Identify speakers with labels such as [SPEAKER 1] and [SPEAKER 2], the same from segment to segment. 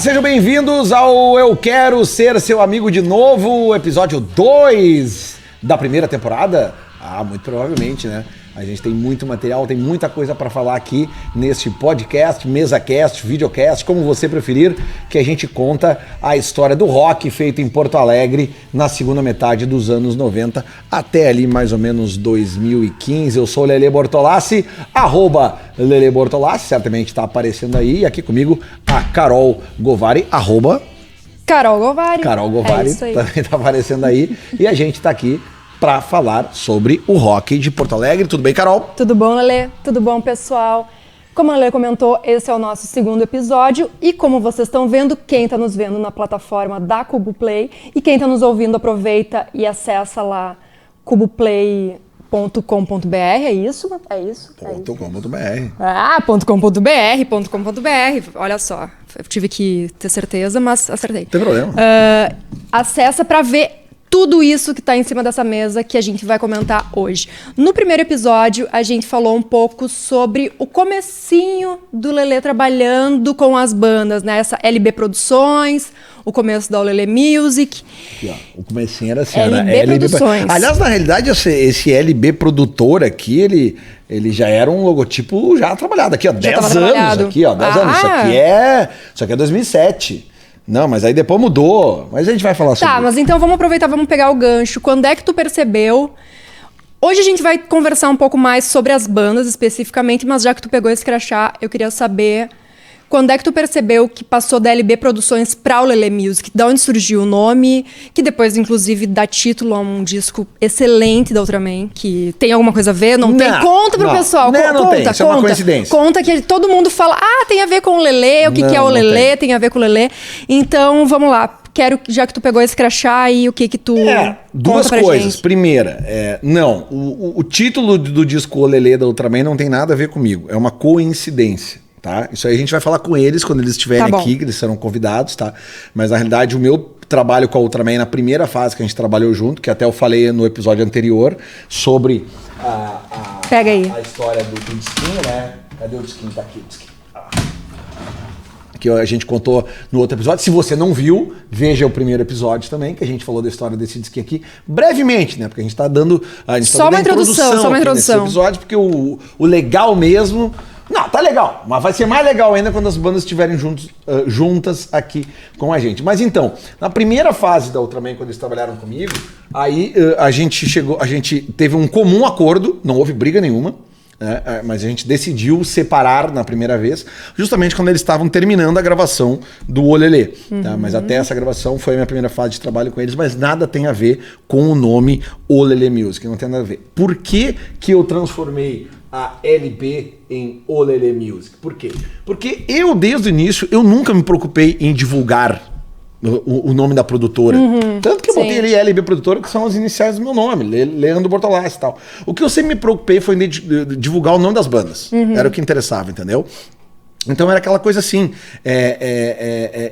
[SPEAKER 1] Sejam bem-vindos ao Eu Quero Ser Seu Amigo de Novo, episódio 2 da primeira temporada. Muito provavelmente, né? A gente tem muito material, tem muita coisa para falar aqui neste podcast, mesacast, videocast, como você preferir, que a gente conta a história do rock feito em Porto Alegre na segunda metade dos anos 90 até ali mais ou menos 2015. Eu sou o Lele Bortolassi, @Lele Bortolassi, certamente está aparecendo aí. E aqui comigo a Carol Govari,
[SPEAKER 2] Carol Govari.
[SPEAKER 1] Carol Govari também está aparecendo aí. E a gente está aqui para falar sobre o rock de Porto Alegre. Tudo bem, Carol?
[SPEAKER 2] Tudo bom, Lelê? Tudo bom, pessoal? Como a Lelê comentou, esse é o nosso segundo episódio e como vocês estão vendo, quem está nos vendo na plataforma da Cuboplay e quem está nos ouvindo, aproveita e acessa lá cuboplay.com.br, é isso? .com.br. Olha só, eu tive que ter certeza, mas acertei.
[SPEAKER 1] Não tem problema.
[SPEAKER 2] Acessa para ver tudo isso que está em cima dessa mesa que a gente vai comentar hoje. No primeiro episódio, a gente falou um pouco sobre o comecinho do Lelê trabalhando com as bandas, né? Essa LB Produções, o começo da Lelê Music.
[SPEAKER 1] Aqui, ó, o comecinho era assim,
[SPEAKER 2] LB
[SPEAKER 1] né?
[SPEAKER 2] Produções.
[SPEAKER 1] Aliás, na realidade, esse LB Produtor aqui, ele já era um logotipo já trabalhado. Aqui, ó, 10 anos. Aqui, ó, 10 anos. Isso aqui é 2007. Não, mas aí depois mudou. Mas a gente vai falar sobre isso.
[SPEAKER 2] Tá, mas então vamos aproveitar, vamos pegar o gancho. Quando é que tu percebeu? Hoje a gente vai conversar um pouco mais sobre as bandas especificamente, mas já que tu pegou esse crachá, eu queria saber quando é que tu percebeu que passou da LB Produções para o Lelê Music? De onde surgiu o nome? Que depois, inclusive, dá título a um disco excelente da Ultraman, que tem alguma coisa a ver? Não tem? Conta pro pessoal.
[SPEAKER 1] Não tem. Isso é uma coincidência.
[SPEAKER 2] Conta que todo mundo fala, tem a ver com o Lelê, o que é o Lelê, tem a ver com o Lelê. Então, vamos lá. Quero, já que tu pegou esse crachá aí, o que tu
[SPEAKER 1] duas coisas. Gente. Primeira, o título do disco O Lelê da Ultraman não tem nada a ver comigo. É uma coincidência. Tá? Isso aí a gente vai falar com eles quando eles estiverem aqui, que eles serão convidados, tá? Mas na realidade o meu trabalho com a Ultraman na primeira fase que a gente trabalhou junto, que até eu falei no episódio anterior, sobre
[SPEAKER 2] Pega aí.
[SPEAKER 1] a história do disquinho, né? Cadê o disquinho? Tá aqui o disquinho. Que a gente contou no outro episódio. Se você não viu, veja o primeiro episódio também, que a gente falou da história desse disquinho aqui, brevemente, né? Porque a gente tá dando
[SPEAKER 2] só uma introdução
[SPEAKER 1] nesse episódio, porque o legal mesmo... Não, tá legal, mas vai ser mais legal ainda quando as bandas estiverem juntas aqui com a gente. Mas então, na primeira fase da Ultraman, quando eles trabalharam comigo, aí a gente teve um comum acordo, não houve briga nenhuma, né, mas a gente decidiu separar na primeira vez, justamente quando eles estavam terminando a gravação do O Lelê. Tá? Mas até essa gravação foi a minha primeira fase de trabalho com eles, mas nada tem a ver com o nome O Lelê Music, não tem nada a ver. Por que eu transformei a LB em O Lelê Music? Por quê? Porque eu, desde o início, eu nunca me preocupei em divulgar o nome da produtora. Tanto que eu botei ali LB Produtora, que são as iniciais do meu nome, Leandro Bortolassi e tal. O que eu sempre me preocupei foi em divulgar o nome das bandas. Era o que interessava, entendeu? Então era aquela coisa assim,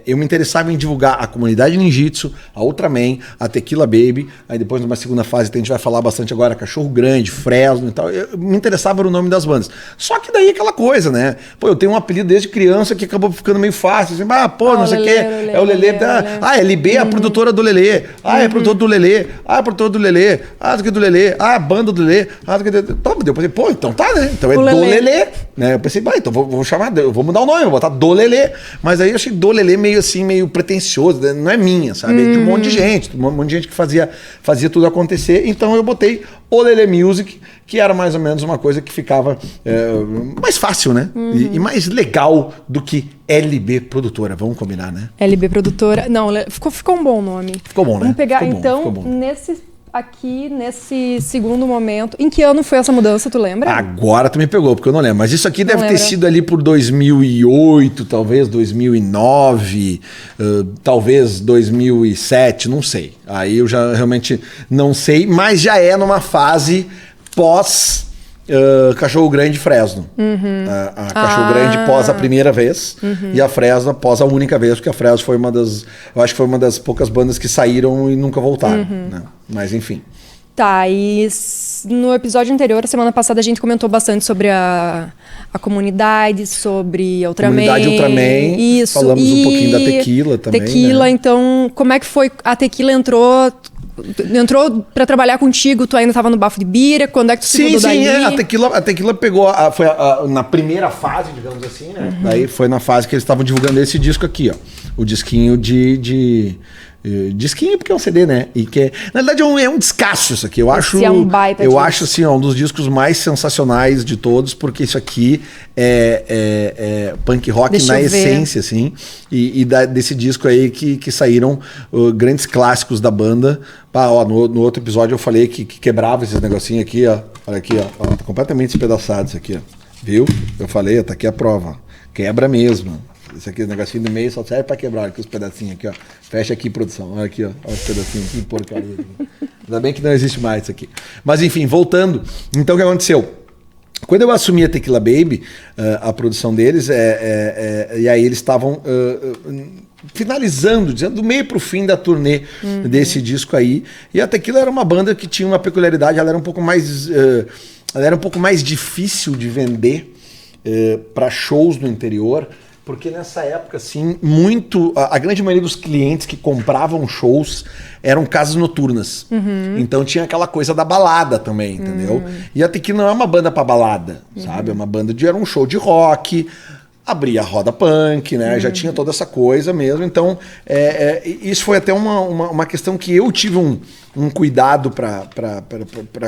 [SPEAKER 1] eu me interessava em divulgar a comunidade ninjitsu, a Ultraman, a Tequila Baby, aí depois numa segunda fase a gente vai falar bastante agora, Cachorro Grande, Fresno e tal, me interessava no nome das bandas. Só que daí aquela coisa, né? Pô, eu tenho um apelido desde criança que acabou ficando meio fácil, assim, não sei o quê, é o Lelê, LB é a produtora do Lelê, é produtor do Lelê, é produtor do Lelê, do Lelê, a banda do Lelê, eu pensei, pô, então tá, né? Então é do Lelê, né? Eu pensei, então vou chamar, vou mudar o nome, vou botar Do Lelê. Mas aí eu achei Do Lelê meio assim, meio pretensioso, não é minha, sabe? É de um monte de gente que fazia tudo acontecer. Então eu botei O Lelê Music, que era mais ou menos uma coisa que ficava mais fácil, né? E mais legal do que LB Produtora. Vamos combinar, né?
[SPEAKER 2] LB Produtora. Não, ficou um bom nome.
[SPEAKER 1] Ficou bom, né?
[SPEAKER 2] Vamos pegar, ficou bom. Nesse segundo momento. Em que ano foi essa mudança, tu lembra?
[SPEAKER 1] Agora tu me pegou, porque eu não lembro. Mas isso aqui deve ter sido ali por 2008, talvez 2009, talvez 2007, não sei. Aí eu já realmente não sei, mas já é numa fase pós... Cachorro Grande e Fresno. A Cachorro Grande pós a primeira vez e a Fresno pós a única vez, porque a Fresno foi eu acho que foi uma das poucas bandas que saíram e nunca voltaram. Né? Mas enfim.
[SPEAKER 2] Tá, e no episódio anterior, semana passada, a gente comentou bastante sobre a comunidade, sobre Ultraman.
[SPEAKER 1] Comunidade Ultraman.
[SPEAKER 2] Isso.
[SPEAKER 1] Falamos um pouquinho da tequila também.
[SPEAKER 2] Tequila, né? Então, como é que foi? A tequila entrou pra trabalhar contigo, tu ainda tava no Bafo de Bira, quando é que tu se mudou daí?
[SPEAKER 1] Sim, a tequila pegou, foi na primeira fase, digamos assim, né? Daí foi na fase que eles estavam divulgando esse disco aqui, ó. O disquinho disquinho porque é um CD, né? E que na verdade é um descasso isso aqui. Eu acho,
[SPEAKER 2] é um baita
[SPEAKER 1] eu
[SPEAKER 2] disco.
[SPEAKER 1] acho assim, ó, um dos discos mais sensacionais de todos, porque isso aqui é punk rock
[SPEAKER 2] Deixa
[SPEAKER 1] na
[SPEAKER 2] eu ver.
[SPEAKER 1] essência, assim. Desse disco aí que saíram grandes clássicos da banda. Ó, no outro episódio eu falei que quebrava esses negocinhos aqui, ó. Olha aqui, ó. Tá completamente despedaçado isso aqui, ó. Viu? Eu falei, ó, tá aqui a prova. Quebra mesmo. Esse aqui, o negocinho do meio só serve pra quebrar. Olha aqui os pedacinhos aqui, ó. Fecha aqui, produção. Olha aqui, ó. Olha os pedacinhos aqui, porcaria. Ainda bem que não existe mais isso aqui. Mas enfim, voltando. Então o que aconteceu? Quando eu assumi a Tequila Baby, a produção deles, e aí eles estavam finalizando, dizendo do meio pro fim da turnê desse disco aí. E a Tequila era uma banda que tinha uma peculiaridade, ela era um pouco mais difícil de vender para shows no interior. Porque nessa época, assim, a grande maioria dos clientes que compravam shows eram casas noturnas. Então tinha aquela coisa da balada também, entendeu? E a Tequila não é uma banda pra balada, sabe? É uma banda era um show de rock, abria a roda punk, né? Já tinha toda essa coisa mesmo. Então, isso foi até uma questão que eu tive um cuidado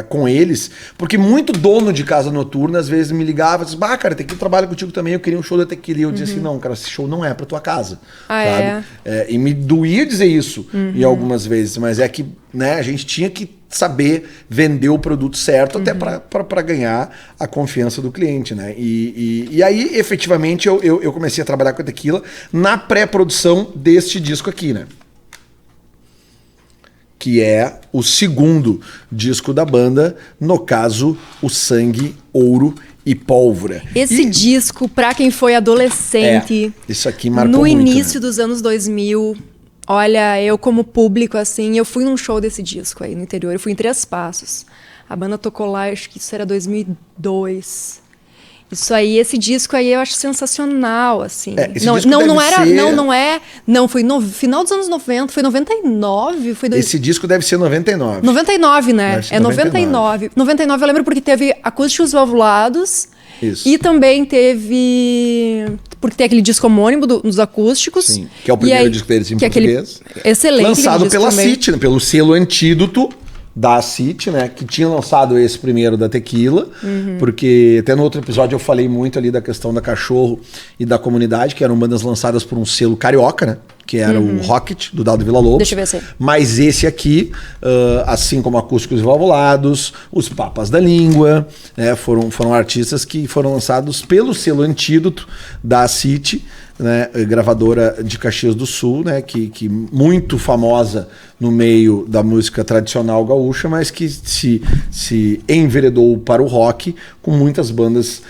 [SPEAKER 1] com eles, porque muito dono de casa noturna às vezes me ligava e dizia, cara, Tequila trabalha contigo também, eu queria um show da Tequila. E eu dizia assim, não, cara, esse show não é pra tua casa. Sabe? E me doía dizer isso em algumas vezes, mas é que, né, a gente tinha que saber vender o produto certo até para ganhar a confiança do cliente, né? E aí, efetivamente, eu comecei a trabalhar com a Tequila na pré-produção deste disco aqui, né? Que é o segundo disco da banda, no caso, o Sangue, Ouro e Pólvora.
[SPEAKER 2] Esse disco, pra quem foi adolescente,
[SPEAKER 1] isso aqui marcou
[SPEAKER 2] no
[SPEAKER 1] muito,
[SPEAKER 2] início,
[SPEAKER 1] né?
[SPEAKER 2] dos anos 2000, olha, eu como público, assim, eu fui num show desse disco aí no interior, eu fui em Três Passos. A banda tocou lá, acho que isso era 2002. Isso aí, esse disco aí eu acho sensacional, assim. Não, foi no final dos anos 90, foi 99,
[SPEAKER 1] Esse disco deve ser 99.
[SPEAKER 2] 99, né?
[SPEAKER 1] Deve ser
[SPEAKER 2] É 99. 99 eu lembro porque teve Acústicos Valvulados.
[SPEAKER 1] Isso.
[SPEAKER 2] E também teve... Porque tem aquele disco homônimo dos acústicos.
[SPEAKER 1] Sim, que é o primeiro disco deles em português.
[SPEAKER 2] Excelente.
[SPEAKER 1] Lançado pela
[SPEAKER 2] também.
[SPEAKER 1] CIT, né, pelo selo Antídoto da CIT, né? Que tinha lançado esse primeiro da Tequila. Porque até no outro episódio eu falei muito ali da questão da Cachorro e da Comunidade, que eram bandas lançadas por um selo carioca, né? Que era o Rocket, do Dado Villa-Lobos.
[SPEAKER 2] Deixa eu ver se...
[SPEAKER 1] Mas esse aqui, assim como Acústicos Valvulados, os Papas da Língua, né, foram artistas que foram lançados pelo selo Antídoto da CIT, né, gravadora de Caxias do Sul, né, que muito famosa no meio da música tradicional gaúcha, mas que se enveredou para o rock com muitas bandas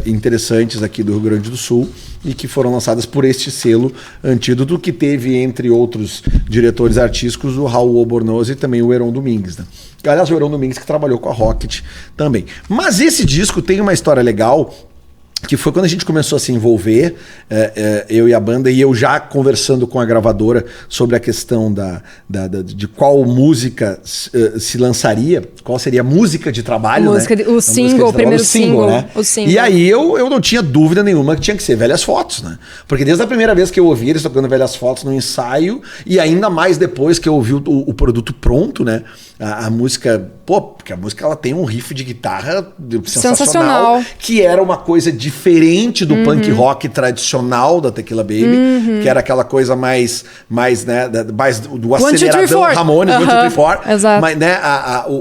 [SPEAKER 1] interessantes aqui do Rio Grande do Sul e que foram lançadas por este selo Antídoto, que teve, entre outros diretores artísticos, o Raul Albornoz e também o Heron Domingues, né? Aliás, o Heron Domingues que trabalhou com a Rocket também. Mas esse disco tem uma história legal, que foi quando a gente começou a se envolver, eu e a banda, e eu já conversando com a gravadora sobre a questão de qual música se lançaria, qual seria a música de trabalho, né?
[SPEAKER 2] O single, o primeiro single,
[SPEAKER 1] né?
[SPEAKER 2] O single.
[SPEAKER 1] E aí eu não tinha dúvida nenhuma que tinha que ser Velhas Fotos, né? Porque desde a primeira vez que eu ouvi eles tocando Velhas Fotos no ensaio, e ainda mais depois que eu ouvi o produto pronto, né? A música, porque a música ela tem um riff de guitarra sensacional. Que era uma coisa diferente do punk rock tradicional da Tequila Baby, que era aquela coisa mais né, mais do aceleradão Ramones, 1, 2, 3, 4.
[SPEAKER 2] Exato.
[SPEAKER 1] Mas, né,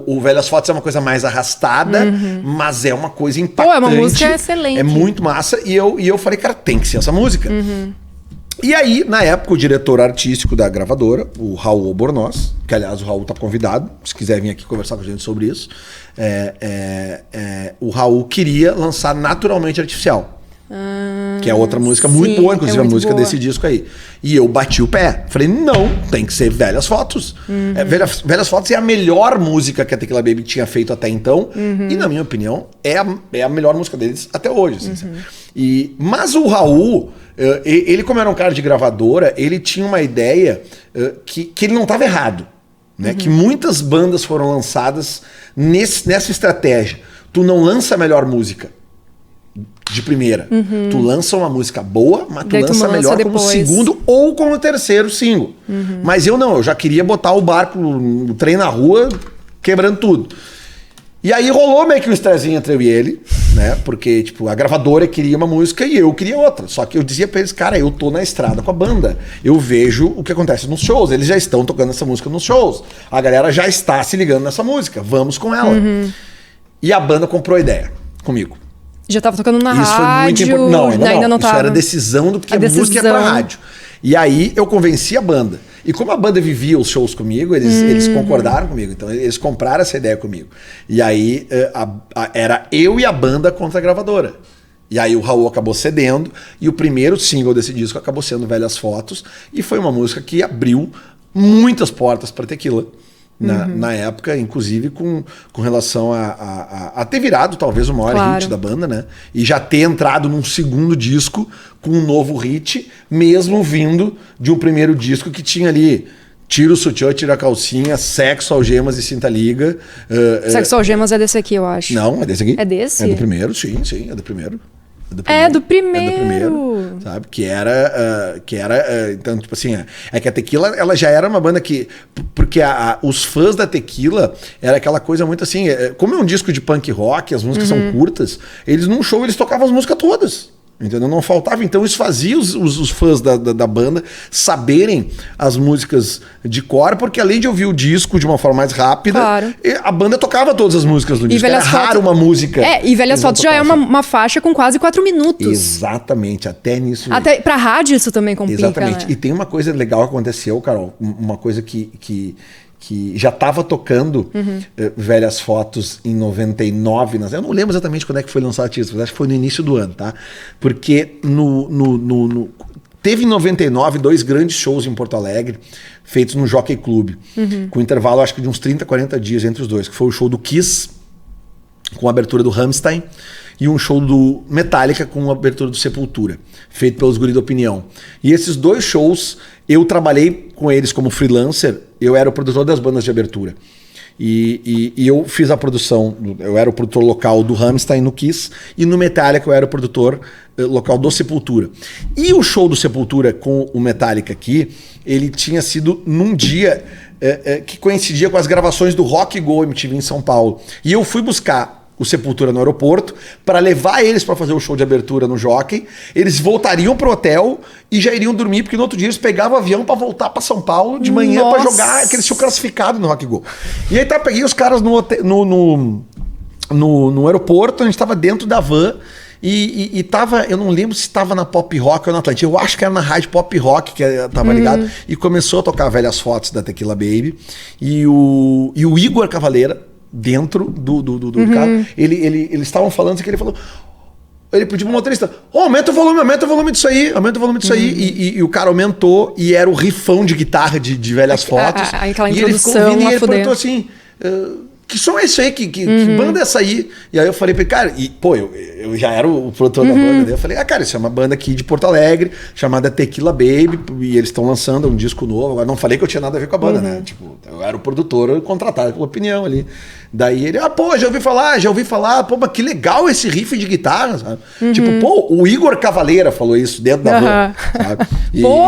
[SPEAKER 1] o Velhas Fotos é uma coisa mais arrastada, mas é uma coisa impactante.
[SPEAKER 2] É uma música excelente.
[SPEAKER 1] É muito massa. E eu falei, cara, tem que ser essa música. E aí, na época, o diretor artístico da gravadora, o Raul Albornoz, que aliás o Raul tá convidado, se quiser vir aqui conversar com a gente sobre isso, o Raul queria lançar Naturalmente Artificial. Que é outra música muito
[SPEAKER 2] sim,
[SPEAKER 1] boa, inclusive
[SPEAKER 2] é
[SPEAKER 1] a
[SPEAKER 2] muito
[SPEAKER 1] música
[SPEAKER 2] boa.
[SPEAKER 1] desse disco aí. E eu bati o pé. Falei, não, tem que ser Velhas Fotos. Velhas Fotos é a melhor música que a Tequila Baby tinha feito até então. E, na minha opinião, é a melhor música deles até hoje. Assim, sabe? Mas o Raul, ele como era um cara de gravadora, ele tinha uma ideia que ele não estava errado. Né? Que muitas bandas foram lançadas nessa estratégia. Tu não lança a melhor música de primeira. Tu lança uma música boa, mas tu lança melhor como segundo ou como terceiro single. Mas eu já queria botar o barco, o trem na rua, quebrando tudo. E aí rolou meio que um estrezinho entre eu e ele, né? Porque, tipo, a gravadora queria uma música e eu queria outra. Só que eu dizia pra eles, cara, eu tô na estrada com a banda. Eu vejo o que acontece nos shows. Eles já estão tocando essa música nos shows. A galera já está se ligando nessa música. Vamos com ela. E a banda comprou a ideia comigo.
[SPEAKER 2] Já tava tocando na
[SPEAKER 1] Isso
[SPEAKER 2] rádio?
[SPEAKER 1] foi muito importante. Não, ainda não. Isso
[SPEAKER 2] tava.
[SPEAKER 1] era decisão do que a música ia pra rádio. E aí eu convenci a banda. E como a banda vivia os shows comigo, eles concordaram comigo. Então eles compraram essa ideia comigo. E aí era eu e a banda contra a gravadora. E aí o Raul acabou cedendo. E o primeiro single desse disco acabou sendo Velhas Fotos. E foi uma música que abriu muitas portas para Tequila. Na época, inclusive com relação a ter virado talvez o maior hit da banda, né? E já ter entrado num segundo disco com um novo hit, mesmo vindo de um primeiro disco que tinha ali tira o sutiã, tira a calcinha, sexo, algemas e cinta liga.
[SPEAKER 2] Sexo, algemas é desse aqui, eu acho.
[SPEAKER 1] Não, é desse aqui.
[SPEAKER 2] É desse?
[SPEAKER 1] É do primeiro, sim, é do primeiro.
[SPEAKER 2] É do primeiro.
[SPEAKER 1] Sabe? Que era então, tipo assim, é que a Tequila, ela já era uma banda que, porque os fãs da Tequila era aquela coisa muito assim, como é um disco de punk rock, as músicas são curtas, eles num show, eles tocavam as músicas todas. Entendeu? Não faltava. Então isso fazia os fãs da banda saberem as músicas de cor, porque além de ouvir o disco de uma forma mais rápida, a banda tocava todas as músicas do disco. Era raro uma música.
[SPEAKER 2] E Velhas Fotos já é uma faixa com quase 4 minutos.
[SPEAKER 1] Exatamente, até nisso.
[SPEAKER 2] Até pra rádio isso também complica.
[SPEAKER 1] Exatamente.
[SPEAKER 2] Né?
[SPEAKER 1] E tem uma coisa legal que aconteceu, Carol, uma coisa que já estava tocando Velhas Fotos em 99. Eu não lembro exatamente quando é que foi lançado isso, mas acho que foi no início do ano, tá? Porque teve em 99 2 grandes shows em Porto Alegre, feitos no Jockey Club, com intervalo acho que de uns 30, 40 dias entre os dois, que foi o show do Kiss, com a abertura do Rammstein, e um show do Metallica com a abertura do Sepultura, feito pelos Guri da Opinião. E esses 2 shows, eu trabalhei com eles como freelancer, eu era o produtor das bandas de abertura. E eu fiz a produção, eu era o produtor local do Rammstein no Kiss, e no Metallica eu era o produtor local do Sepultura. E o show do Sepultura com o Metallica aqui, ele tinha sido num dia que coincidia com as gravações do Rock Go MTV em São Paulo. E eu fui buscar o Sepultura no aeroporto para levar eles para fazer o show de abertura no Jockey. Eles voltariam pro hotel e já iriam dormir, porque no outro dia eles pegavam o avião para voltar para São Paulo de manhã para jogar, que eles tinham classificado no Rock Go. E aí peguei os caras no aeroporto, a gente estava dentro da van e tava, eu não lembro se estava na Pop Rock ou na Atlântica, eu acho que era na rádio Pop Rock que tava ligado, e começou a tocar Velhas Fotos da Tequila Baby, e o Igor Cavaleira, dentro do carro, eles estavam falando assim, que ele falou, ele pediu pro motorista, aumenta o volume disso aí, e o cara aumentou, e era o rifão de guitarra de Velhas Fotos,
[SPEAKER 2] aquela
[SPEAKER 1] e ele ficou ouvindo, e ele perguntou assim, que som é esse aí? Que banda é essa aí? E aí eu falei pra ele, cara, eu já era o produtor da banda, daí eu falei, cara, isso é uma banda aqui de Porto Alegre, chamada Tequila Baby, e eles estão lançando um disco novo. Agora não falei que eu tinha nada a ver com a banda, né? Tipo, eu era o produtor contratado pela Opinião ali. Daí ele, já ouvi falar, pô, mas que legal esse riff de guitarra, sabe? Tipo, o Igor Cavaleira falou isso dentro da van, sabe?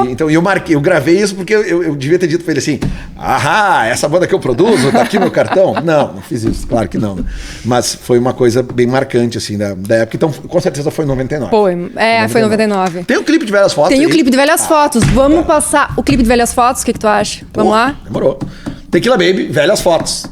[SPEAKER 1] Então eu gravei isso porque eu devia ter dito pra ele assim, essa banda que eu produzo, tá aqui no cartão? Não fiz isso, claro que não. Mas foi uma coisa bem marcante, assim, da época. Então, com certeza foi em 99.
[SPEAKER 2] Foi em 99.
[SPEAKER 1] Tem o clipe de Velhas Fotos?
[SPEAKER 2] Tem o clipe de Velhas Fotos. Vamos passar o clipe de Velhas Fotos, o que tu acha? Vamos lá?
[SPEAKER 1] Demorou. Tequila Baby, Velhas Fotos.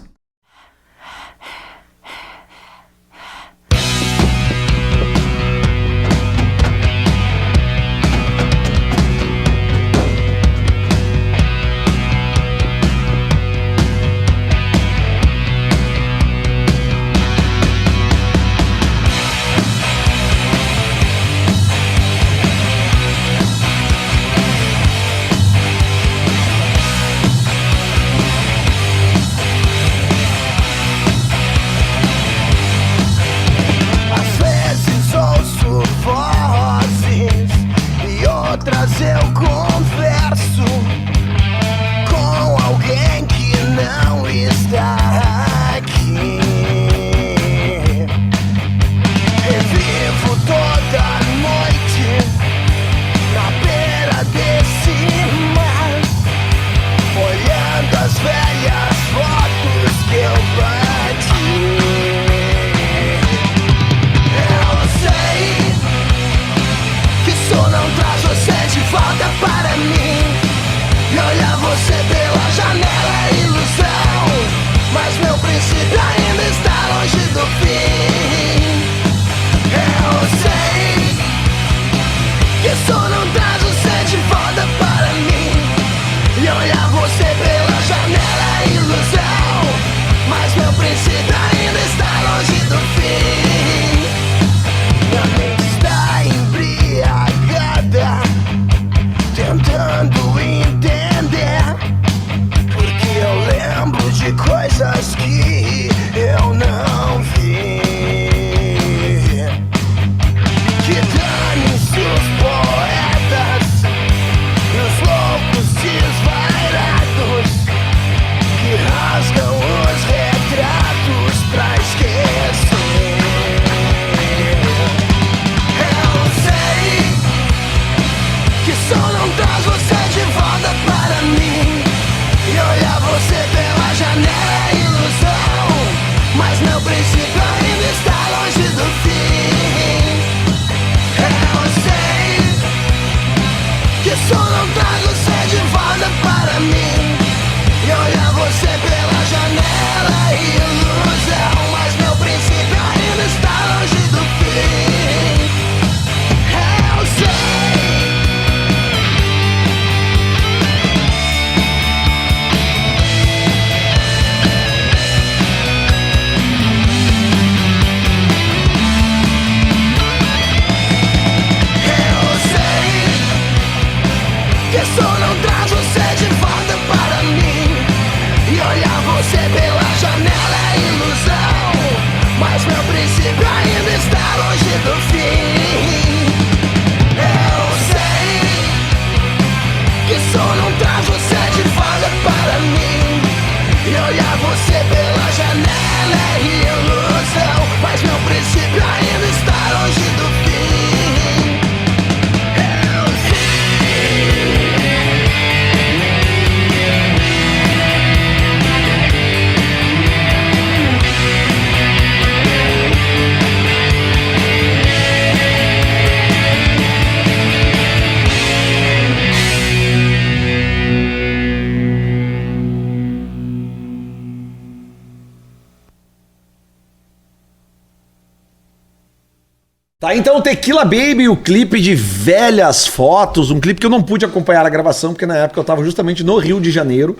[SPEAKER 1] Tá, então Tequila Baby, o clipe de velhas fotos, um clipe que eu não pude acompanhar a gravação, porque na época eu tava justamente no Rio de Janeiro,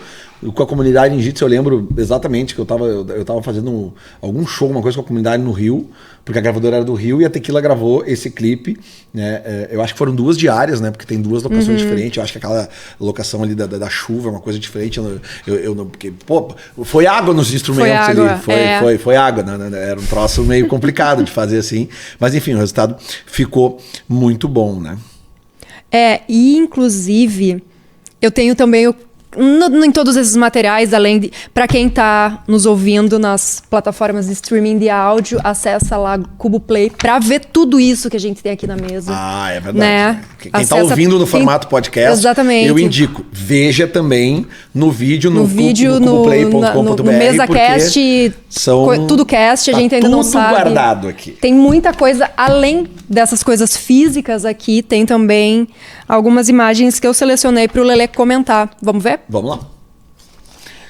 [SPEAKER 1] com a comunidade Ninjitsu. Eu lembro exatamente que eu tava fazendo algum show, uma coisa com a comunidade no Rio, porque a gravadora era do Rio e a Tequila gravou esse clipe, né? Eu acho que foram 2 diárias, né? Porque tem 2 locações diferentes. Eu acho que aquela locação ali da chuva é uma coisa diferente. Porque, pô, foi água nos instrumentos ali. Foi água, né? Era um troço meio complicado de fazer assim. Mas enfim, o resultado ficou muito bom, né?
[SPEAKER 2] E inclusive, eu tenho também em todos esses materiais, além de... Para quem tá nos ouvindo nas plataformas de streaming de áudio, acessa lá Cubo Play pra ver tudo isso que a gente tem aqui na mesa.
[SPEAKER 1] É verdade.
[SPEAKER 2] Né?
[SPEAKER 1] Quem tá ouvindo no formato podcast,
[SPEAKER 2] exatamente.
[SPEAKER 1] Eu indico, veja também no vídeo, no
[SPEAKER 2] cuboplay.com.br, no MesaCast, tudo cast, a gente ainda não sabe.
[SPEAKER 1] Tudo guardado aqui.
[SPEAKER 2] Tem muita coisa, além dessas coisas físicas aqui, tem também algumas imagens que eu selecionei pro Lelê comentar. Vamos ver?
[SPEAKER 1] Vamos lá.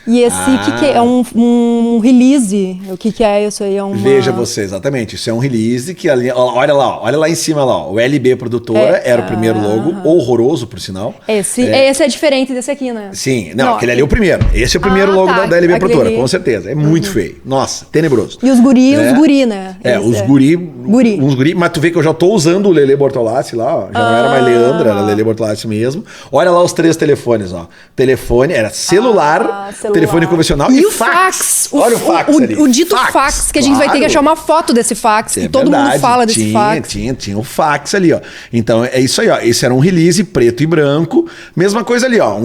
[SPEAKER 2] E esse que é um release? O que é isso aí?
[SPEAKER 1] Veja você, exatamente. Isso é um release que ali, olha lá em cima lá, o LB Produtora era o primeiro logo, horroroso por sinal.
[SPEAKER 2] Esse é diferente desse aqui, né?
[SPEAKER 1] Sim, não, aquele ali é o primeiro. Esse é o primeiro logo da LB Produtora, com certeza. É muito feio. Nossa, tenebroso.
[SPEAKER 2] E os guri, né?
[SPEAKER 1] Os guri, mas tu vê que eu já tô usando o Lelê Bortolassi lá, ó. Já não era mais Leandro, era Lelê Bortolassi mesmo. Olha lá os 3 telefones, ó. Telefone, era celular, telefone convencional e fax.
[SPEAKER 2] Olha o fax ali. O dito fax, que a gente vai ter que achar uma foto desse fax, que todo mundo fala desse fax.
[SPEAKER 1] Tinha o fax ali, ó. Então é isso aí, ó. Esse era um release preto e branco. Mesma coisa ali, ó.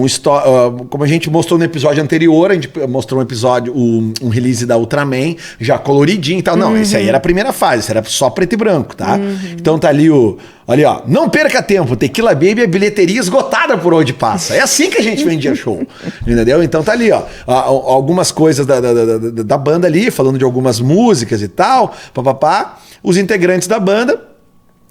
[SPEAKER 1] Como a gente mostrou no episódio anterior, a gente mostrou um release da Ultraman, já coloridinho e tal. Não, esse aí era a primeira fase, esse era só preto e branco, tá? Então tá ali ali, ó, não perca tempo, Tequila Baby é bilheteria esgotada por onde passa. É assim que a gente vendia show, entendeu? Então tá ali, ó, algumas coisas da banda ali, falando de algumas músicas e tal, papapá, os integrantes da banda.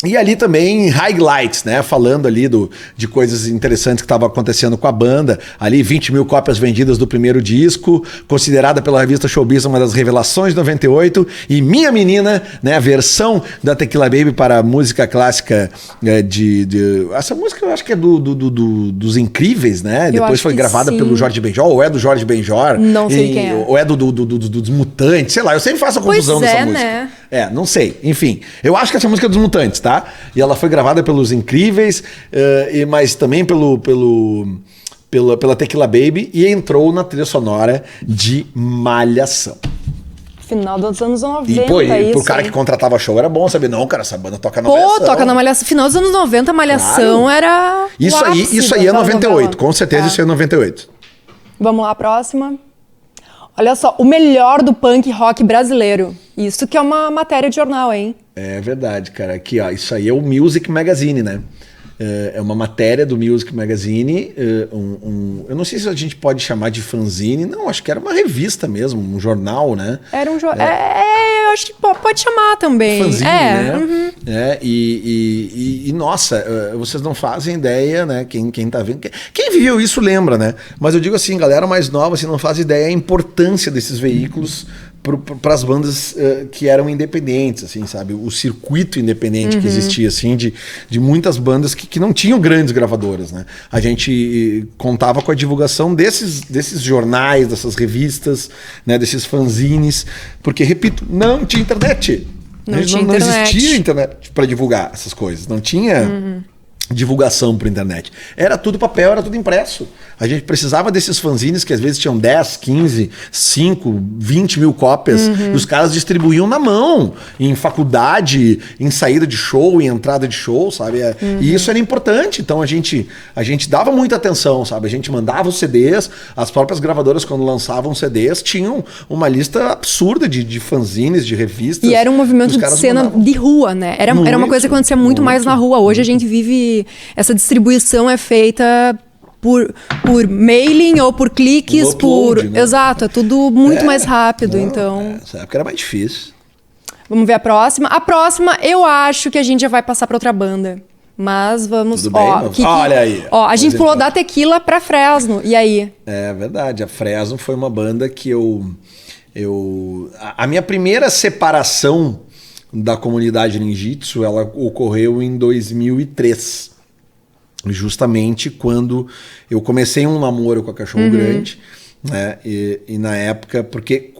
[SPEAKER 1] E ali também highlights, né? Falando ali de coisas interessantes que estavam acontecendo com a banda. Ali 20 mil cópias vendidas do primeiro disco, considerada pela revista Showbiz uma das revelações de 98. E Minha Menina, né? A versão da Tequila Baby para a música clássica essa música eu acho que é dos Incríveis, né? Depois foi gravada pelo Jorge Benjor, ou é do Jorge Benjor.
[SPEAKER 2] Não sei quem é.
[SPEAKER 1] Ou é dos Mutantes, sei lá. Eu sempre faço a confusão dessa música. Né? Não sei. Enfim, eu acho que essa música é dos Mutantes, tá? E ela foi gravada pelos Incríveis, mas também pela Tequila Baby, e entrou na trilha sonora de Malhação.
[SPEAKER 2] Final dos anos 90,
[SPEAKER 1] e pro cara que contratava show era bom saber, não, cara, essa banda toca na Malhação.
[SPEAKER 2] Toca na Malhação. Final dos anos 90, Malhação era
[SPEAKER 1] Isso aí é 98, com certeza isso é 98.
[SPEAKER 2] Vamos lá, a próxima. Olha só, o melhor do punk rock brasileiro. Isso que é uma matéria de jornal, hein?
[SPEAKER 1] É verdade, cara. Aqui, ó, isso aí é o Music Magazine, né? É uma matéria do Music Magazine. Eu não sei se a gente pode chamar de fanzine. Não, acho que era uma revista mesmo, um jornal, né?
[SPEAKER 2] Era um jornal. Eu acho que pode chamar também.
[SPEAKER 1] Fanzine, né? E nossa, vocês não fazem ideia, né? Quem tá vendo. Quem viveu isso lembra, né? Mas eu digo assim, galera mais nova, assim, não faz ideia a importância desses veículos para as bandas que eram independentes, assim, sabe? O circuito independente que existia, assim, de muitas bandas que não tinham grandes gravadoras, né? A gente contava com a divulgação desses jornais, dessas revistas, né? Desses fanzines, porque, repito, não tinha internet. Não existia internet para divulgar essas coisas, não tinha divulgação por internet. Era tudo papel, era tudo impresso. A gente precisava desses fanzines que às vezes tinham 10, 15, 5, 20 mil cópias, e os caras distribuíam na mão, em faculdade, em saída de show, em entrada de show, sabe? E isso era importante. Então a gente dava muita atenção, sabe? A gente mandava os CDs, as próprias gravadoras, quando lançavam CDs, tinham uma lista absurda de fanzines, de revistas.
[SPEAKER 2] E era um movimento de cena mandavam. De rua, né? Era uma coisa que acontecia muito mais na rua. Hoje a gente vive... Essa distribuição é feita por mailing ou por cliques, upload, né? Exato, é tudo muito mais rápido, então...
[SPEAKER 1] Essa época era mais difícil.
[SPEAKER 2] Vamos ver a próxima. A próxima, eu acho que a gente já vai passar para outra banda. Mas vamos...
[SPEAKER 1] Tudo bem, olha aí.
[SPEAKER 2] A gente pulou da Tequila para Fresno, e aí?
[SPEAKER 1] É verdade, a Fresno foi uma banda que a minha primeira separação da comunidade ninjitsu, ela ocorreu em 2003. Justamente quando eu comecei um namoro com a Cachorro Grande, né? E na época, porque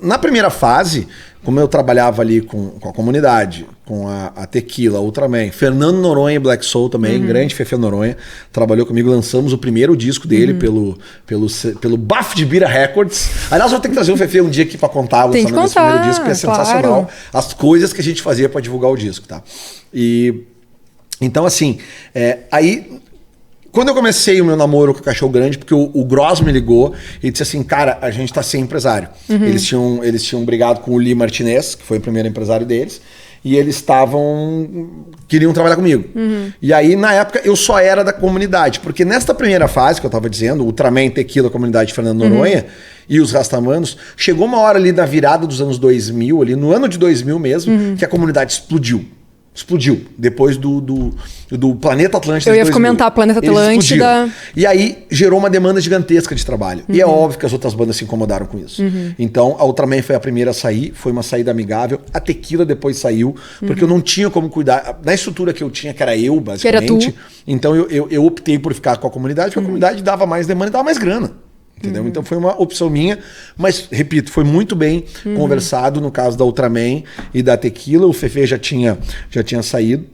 [SPEAKER 1] na primeira fase, como eu trabalhava ali com a comunidade, com a Tequila, Ultraman, Fernando Noronha e Black Soul também, grande Fefe Noronha, trabalhou comigo, lançamos o primeiro disco dele pelo Bafo de Bira Records. Aliás, eu vou ter que trazer o Fefe um dia aqui para contar o lançamento desse primeiro disco, que é sensacional.
[SPEAKER 2] Claro.
[SPEAKER 1] As coisas que a gente fazia para divulgar o disco, tá? Então, assim, aí, quando eu comecei o meu namoro com o Cachorro Grande, porque o Gross me ligou e disse assim, cara, a gente tá sem empresário. Eles tinham brigado com o Lee Martinez, que foi o primeiro empresário deles, e eles queriam trabalhar comigo. E aí, na época, eu só era da comunidade, porque nesta primeira fase que eu tava dizendo, o Ultraman, Tequila, a comunidade de Fernando Noronha, e os Rastamanos, chegou uma hora ali na virada dos anos 2000, ali no ano de 2000 mesmo, que a comunidade explodiu. Depois do Planeta Atlântida.
[SPEAKER 2] Eu ia comentar Planeta Atlântida.
[SPEAKER 1] E aí gerou uma demanda gigantesca de trabalho. E é óbvio que as outras bandas se incomodaram com isso. Então a Ultraman foi a primeira a sair, foi uma saída amigável. A Tequila depois saiu, porque eu não tinha como cuidar. Na estrutura que eu tinha, que era eu, basicamente. Então eu optei por ficar com a comunidade, porque a comunidade dava mais demanda e dava mais grana. Entendeu? Então foi uma opção minha, mas repito, foi muito bem conversado no caso da Ultraman e da Tequila. O Fefe já tinha saído.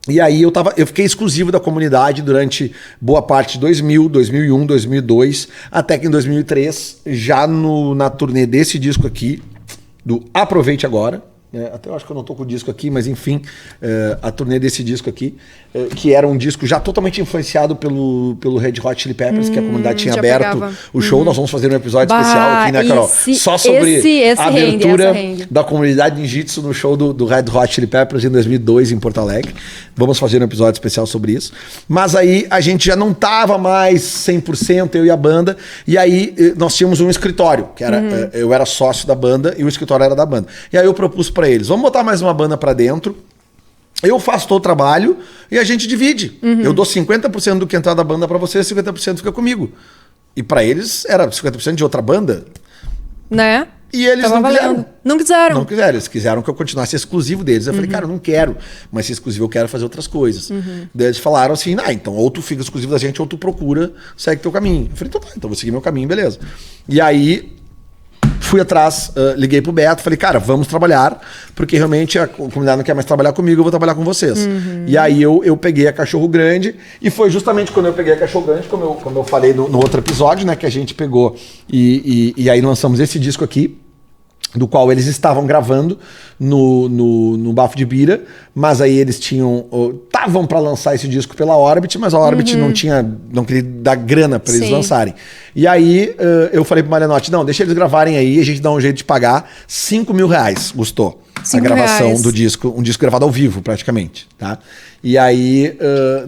[SPEAKER 1] E aí eu fiquei exclusivo da comunidade durante boa parte de 2000, 2001, 2002, até que em 2003, já na turnê desse disco aqui, do Aproveite Agora, até eu acho que eu não tô com o disco aqui, mas enfim, a turnê desse disco aqui, que era um disco já totalmente influenciado pelo Red Hot Chili Peppers, que a comunidade tinha aberto o show. Nós vamos fazer um episódio especial aqui, né, Carol? Só sobre a abertura da comunidade ninjitsu no show do Red Hot Chili Peppers em 2002 em Porto Alegre. Vamos fazer um episódio especial sobre isso. Mas aí a gente já não tava mais 100%, eu e a banda, e aí nós tínhamos um escritório, que era eu era sócio da banda e o escritório era da banda. E aí eu propus para eles, vamos botar mais uma banda para dentro, eu faço todo o trabalho e a gente divide. Eu dou 50% do que entrar da banda para você, 50% fica comigo. E para eles era 50% de outra banda.
[SPEAKER 2] Né?
[SPEAKER 1] E eles não quiseram.
[SPEAKER 2] Não quiseram.
[SPEAKER 1] Não quiseram. Eles quiseram que eu continuasse exclusivo deles. Eu falei, cara, eu não quero, mas se exclusivo eu quero fazer outras coisas. Daí eles falaram assim, então ou tu fica exclusivo da gente ou tu procura, segue teu caminho. Eu falei, então tá, então vou seguir meu caminho, beleza. E aí fui atrás, liguei pro Beto, falei, cara, vamos trabalhar, porque realmente a comunidade não quer mais trabalhar comigo, eu vou trabalhar com vocês. E aí eu peguei a Cachorro Grande, e foi justamente quando eu peguei a Cachorro Grande, como eu falei no outro episódio, né, que a gente pegou e aí lançamos esse disco aqui, do qual eles estavam gravando no Bafo de Bira, mas aí eles estavam para lançar esse disco pela Orbit, mas a Orbit não queria dar grana para eles lançarem. E aí eu falei pro Marianotti, não, deixa eles gravarem aí, a gente dá um jeito de pagar R$5.000, custou a gravação do disco, um disco gravado ao vivo praticamente, tá? E aí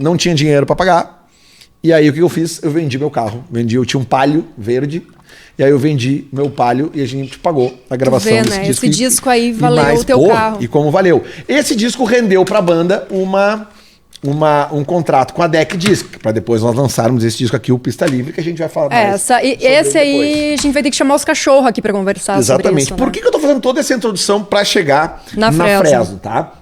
[SPEAKER 1] não tinha dinheiro para pagar, e aí o que eu fiz? Eu vendi meu carro, eu tinha um Palio verde, e aí eu vendi meu Palio e a gente pagou a gravação desse disco.
[SPEAKER 2] Esse disco aí valeu o teu carro.
[SPEAKER 1] E como valeu. Esse disco rendeu pra banda um contrato com a Deck Disc, para depois nós lançarmos esse disco aqui, o Pista Livre, que a gente vai falar mais.
[SPEAKER 2] Esse aí a gente vai ter que chamar os cachorros aqui para conversar sobre isso.
[SPEAKER 1] Por que eu tô fazendo toda essa introdução para chegar na Fresno, tá?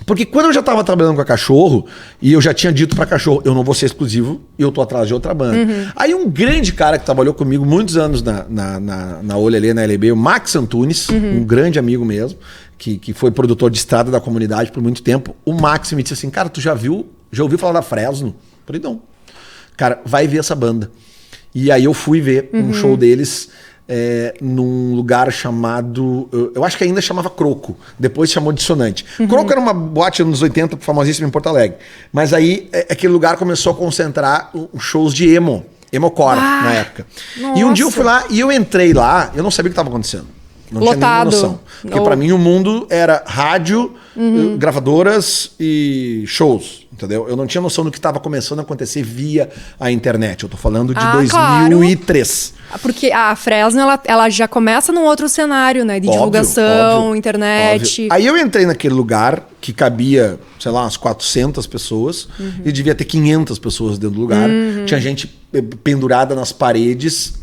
[SPEAKER 1] Porque quando eu já estava trabalhando com a Cachorro, e eu já tinha dito pra Cachorro, eu não vou ser exclusivo, e eu tô atrás de outra banda. Aí um grande cara que trabalhou comigo muitos anos na Olha ali, na LB, o Max Antunes, um grande amigo mesmo, que foi produtor de estrada da comunidade por muito tempo. O Max me disse assim, cara, tu já ouviu falar da Fresno? Eu falei, não. Cara, vai ver essa banda. E aí eu fui ver um show deles num lugar chamado, eu acho que ainda chamava Croco, depois chamou Dissonante. Croco era uma boate nos 80, famosíssima em Porto Alegre, mas aí aquele lugar começou a concentrar shows de emocore na época. Nossa. E um dia eu fui lá e eu entrei lá, eu não sabia o que estava acontecendo. Não tinha nenhuma noção. Porque pra mim o mundo era rádio, gravadoras e shows, entendeu? Eu não tinha noção do que estava começando a acontecer via a internet. Eu tô falando de 2003.
[SPEAKER 2] Claro. Porque a Fresno, ela já começa num outro cenário, né? De divulgação, internet.
[SPEAKER 1] Óbvio. Aí eu entrei naquele lugar que cabia, sei lá, umas 400 pessoas e devia ter 500 pessoas dentro do lugar. Tinha gente pendurada nas paredes,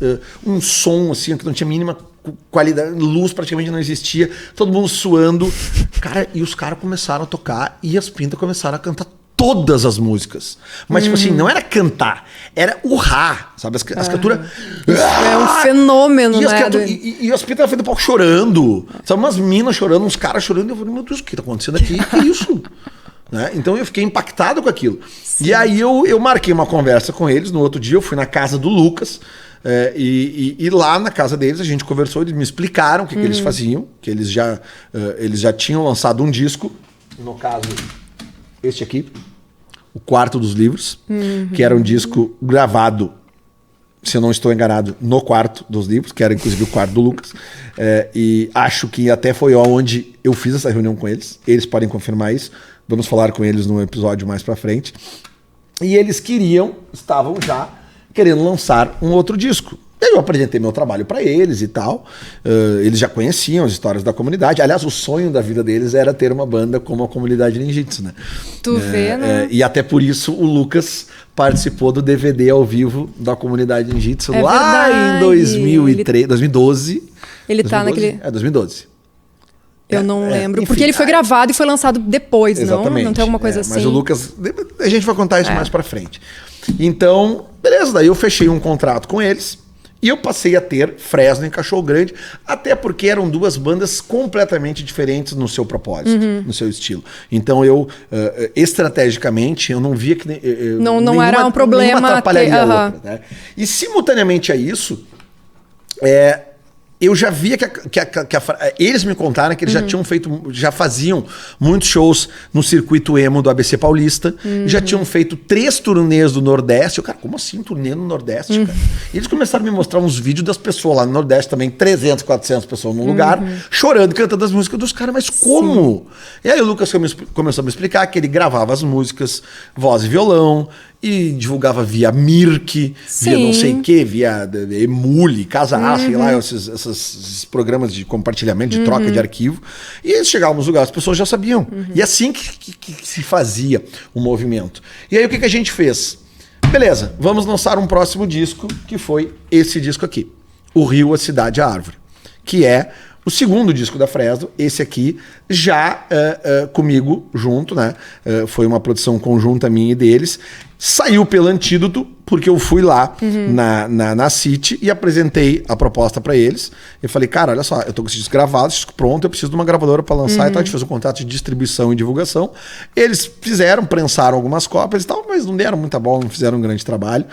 [SPEAKER 1] um som assim que não tinha mínima qualidade, luz praticamente não existia, todo mundo suando. Cara, e os caras começaram a tocar e as pintas começaram a cantar todas as músicas. Mas, tipo assim, não era cantar, era urrar, sabe? As criaturas...
[SPEAKER 2] É um fenômeno,
[SPEAKER 1] e
[SPEAKER 2] né?
[SPEAKER 1] E as pintas na frente do palco chorando. Sabe, umas minas chorando, uns caras chorando. E eu falei, meu Deus, o que tá acontecendo aqui? Que isso? Né? Então eu fiquei impactado com aquilo. Sim. E aí eu marquei uma conversa com eles. No outro dia eu fui na casa do Lucas. E lá na casa deles a gente conversou. Eles me explicaram o que eles faziam. Que eles já tinham lançado um disco. No caso, este aqui. O Quarto dos Livros. Que era um disco gravado, se eu não estou enganado, no Quarto dos Livros. Que era inclusive o quarto do Lucas. E acho que até foi onde eu fiz essa reunião com eles. Eles podem confirmar isso. Vamos falar com eles num episódio mais pra frente. E eles estavam já querendo lançar um outro disco. E aí eu apresentei meu trabalho para eles e tal. Eles já conheciam as histórias da comunidade. Aliás, o sonho da vida deles era ter uma banda como a comunidade Ninjitsu, né?
[SPEAKER 2] Tu vê, né?
[SPEAKER 1] E até por isso o Lucas participou do DVD ao vivo da comunidade Ninjitsu lá
[SPEAKER 2] verdade.
[SPEAKER 1] em 2003, 2012.
[SPEAKER 2] Ele
[SPEAKER 1] 2012?
[SPEAKER 2] tá naquele...
[SPEAKER 1] 2012.
[SPEAKER 2] Eu não lembro.
[SPEAKER 1] Enfim,
[SPEAKER 2] porque ele foi gravado e foi lançado depois,
[SPEAKER 1] exatamente.
[SPEAKER 2] Não tem alguma coisa assim?
[SPEAKER 1] Mas o Lucas... A gente vai contar isso mais pra frente. Então, beleza. Daí eu fechei um contrato com eles e eu passei a ter Fresno e Cachorro Grande, até porque eram duas bandas completamente diferentes no seu propósito, no seu estilo. Então eu, estrategicamente, eu não via que...
[SPEAKER 2] Não era um problema...
[SPEAKER 1] atrapalharia a outra. Né? E simultaneamente a isso... eu já via eles me contaram que eles já faziam muitos shows no circuito emo do ABC Paulista, já tinham feito 3 turnês do Nordeste. Cara, como assim turnê no Nordeste, cara? E eles começaram a me mostrar uns vídeos das pessoas lá no Nordeste também, 300, 400 pessoas num lugar, chorando, cantando as músicas dos caras, mas como? E aí o Lucas começou a me explicar que ele gravava as músicas, voz e violão, e divulgava via Mirk, via não sei o que, via Emule, Casa, sei lá, esses programas de compartilhamento, de troca de arquivo. E eles chegavam nos lugares, as pessoas já sabiam. E assim que se fazia o movimento. E aí o que a gente fez? Beleza, vamos lançar um próximo disco, que foi esse disco aqui. O Rio, a Cidade, a Árvore. Que é o segundo disco da Fresno, esse aqui, já comigo junto, né? Foi uma produção conjunta minha e deles. Saiu pelo Antídoto, porque eu fui lá na City e apresentei a proposta para eles. Eu falei, cara, olha só, eu tô com esse disco gravado, esse disco pronto, eu preciso de uma gravadora para lançar e tal. A gente fez um contrato de distribuição e divulgação. Eles prensaram algumas cópias e tal, mas não deram muita bola, não fizeram um grande trabalho.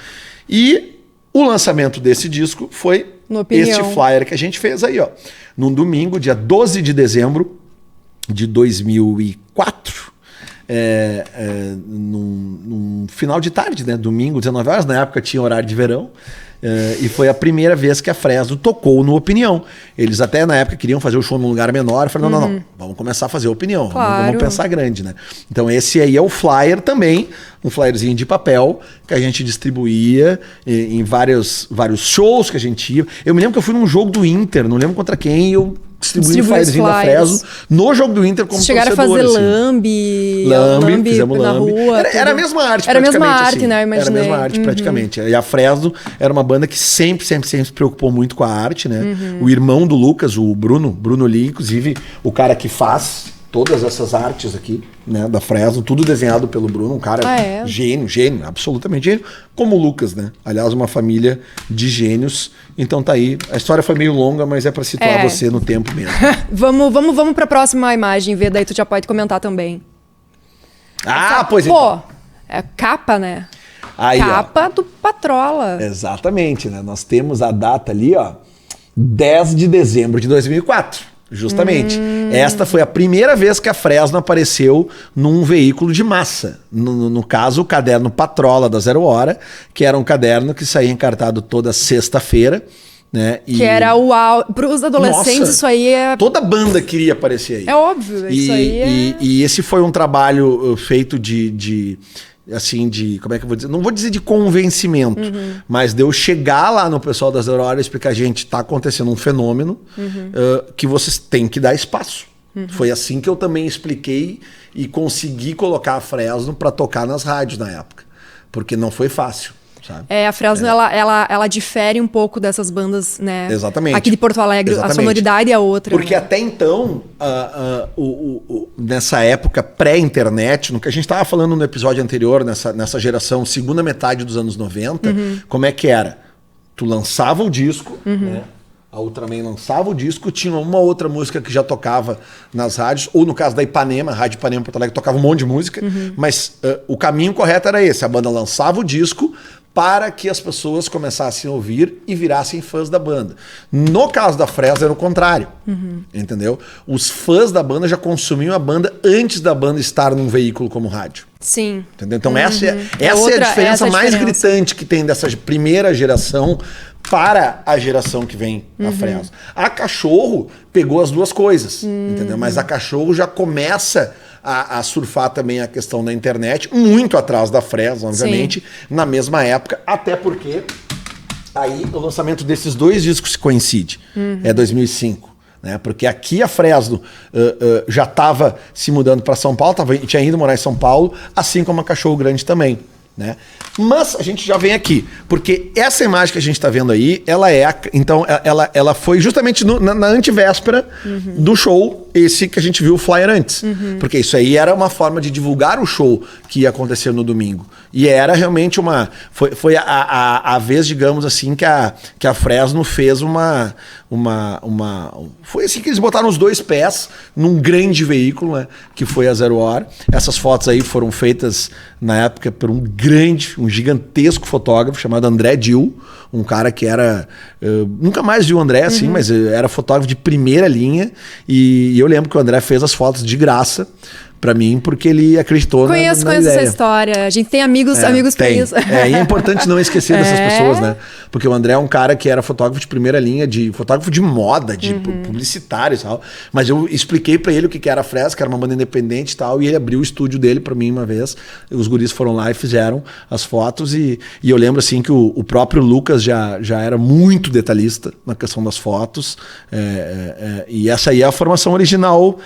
[SPEAKER 1] E o lançamento desse disco foi este flyer que a gente fez aí, ó. Num domingo, dia 12 de dezembro de 2004, num final de tarde, né? Domingo, 19 horas, na época tinha horário de verão. E foi a primeira vez que a Fresno tocou no Opinião. Eles até na época queriam fazer o show num lugar menor. Eu falei, não, vamos começar a fazer Opinião.
[SPEAKER 2] Claro.
[SPEAKER 1] Vamos pensar grande, né? Então esse aí é o flyer também, um flyerzinho de papel que a gente distribuía em vários shows que a gente ia. Eu me lembro que eu fui num jogo do Inter, não lembro contra quem, e eu distribuí o flyerzinho da Fresno no jogo do Inter como torcedor.
[SPEAKER 2] Chegaram a fazer
[SPEAKER 1] assim.
[SPEAKER 2] lambe
[SPEAKER 1] fizemos
[SPEAKER 2] na
[SPEAKER 1] lambe.
[SPEAKER 2] rua.
[SPEAKER 1] Era a mesma arte,
[SPEAKER 2] era
[SPEAKER 1] praticamente.
[SPEAKER 2] Era a mesma arte,
[SPEAKER 1] assim.
[SPEAKER 2] né? Eu imaginei.
[SPEAKER 1] Era a mesma arte, praticamente. E a Fresno era uma banda que sempre se preocupou muito com a arte, né? O irmão do Lucas, o Bruno Lee, inclusive o cara que faz todas essas artes aqui, né, da Fresno, tudo desenhado pelo Bruno, um cara gênio, absolutamente gênio, como o Lucas, né? Aliás, uma família de gênios. Então tá aí. A história foi meio longa, mas é para situar você no tempo mesmo.
[SPEAKER 2] Vamos para a próxima imagem, ver, daí tu já pode comentar também.
[SPEAKER 1] Pois
[SPEAKER 2] então. É capa, né?
[SPEAKER 1] Aí,
[SPEAKER 2] capa do Patrola.
[SPEAKER 1] Exatamente, né? Nós temos a data ali, ó, 10 de dezembro de 2004. Justamente. Esta foi a primeira vez que a Fresno apareceu num veículo de massa. No caso, o caderno Patrola da Zero Hora, que era um caderno que saía encartado toda sexta-feira. Né?
[SPEAKER 2] Que era uau. Para os adolescentes, nossa, isso aí é...
[SPEAKER 1] Toda banda queria aparecer aí.
[SPEAKER 2] É óbvio, isso aí é...
[SPEAKER 1] E esse foi um trabalho feito assim, como é que eu vou dizer? Não vou dizer de convencimento, mas de eu chegar lá no pessoal das Zero Hora e explicar, gente, tá acontecendo um fenômeno que vocês têm que dar espaço. Foi assim que eu também expliquei e consegui colocar a Fresno para tocar nas rádios na época, porque não foi fácil. sabe?
[SPEAKER 2] A Fresno, ela difere um pouco dessas bandas, né?
[SPEAKER 1] Exatamente.
[SPEAKER 2] Aqui de Porto Alegre,
[SPEAKER 1] Exatamente.
[SPEAKER 2] a sonoridade é outra.
[SPEAKER 1] Porque até então, nessa época pré-internet, no que a gente estava falando no episódio anterior, nessa geração, segunda metade dos anos 90, como é que era? Tu lançava o disco, né? A Ultraman lançava o disco, tinha uma outra música que já tocava nas rádios, ou no caso da Ipanema, a Rádio Ipanema Porto Alegre tocava um monte de música, mas o caminho correto era esse, a banda lançava o disco para que as pessoas começassem a ouvir e virassem fãs da banda. No caso da Fresno era o contrário, entendeu? Os fãs da banda já consumiam a banda antes da banda estar num veículo como rádio.
[SPEAKER 2] Sim.
[SPEAKER 1] Entendeu? Então essa é a diferença mais gritante que tem dessa primeira geração para a geração que vem a Fresno. A Cachorro pegou as duas coisas, entendeu? Mas a Cachorro já começa a surfar também a questão da internet, muito atrás da Fresno, obviamente, na mesma época, até porque aí o lançamento desses dois discos coincide, é 2005. Né? Porque aqui a Fresno já estava se mudando para São Paulo, tinha ido morar em São Paulo, assim como a Cachorro Grande também. Né? Mas a gente já vem aqui, porque essa imagem que a gente está vendo aí, ela foi justamente na antivéspera do show, esse que a gente viu o flyer antes, porque isso aí era uma forma de divulgar o show que ia acontecer no domingo, e era realmente foi a vez, digamos assim, que a Fresno fez foi assim que eles botaram os dois pés num grande veículo, né, que foi a Zero Hora. Essas fotos aí foram feitas na época por um gigantesco fotógrafo chamado André Dil, um cara que era... nunca mais vi o André assim, mas era fotógrafo de primeira linha, e eu lembro que o André fez as fotos de graça pra mim, porque ele acreditou na ideia.
[SPEAKER 2] Conheço essa história. A gente tem amigos pra isso.
[SPEAKER 1] E é importante não esquecer dessas pessoas, né? Porque o André é um cara que era fotógrafo de primeira linha, fotógrafo de moda, de publicitário e tal. Mas eu expliquei pra ele o que era a Fresno, que era uma banda independente e tal, e ele abriu o estúdio dele pra mim uma vez. Os guris foram lá e fizeram as fotos, e eu lembro assim que o próprio Lucas já era muito detalhista na questão das fotos. E essa aí é a formação original.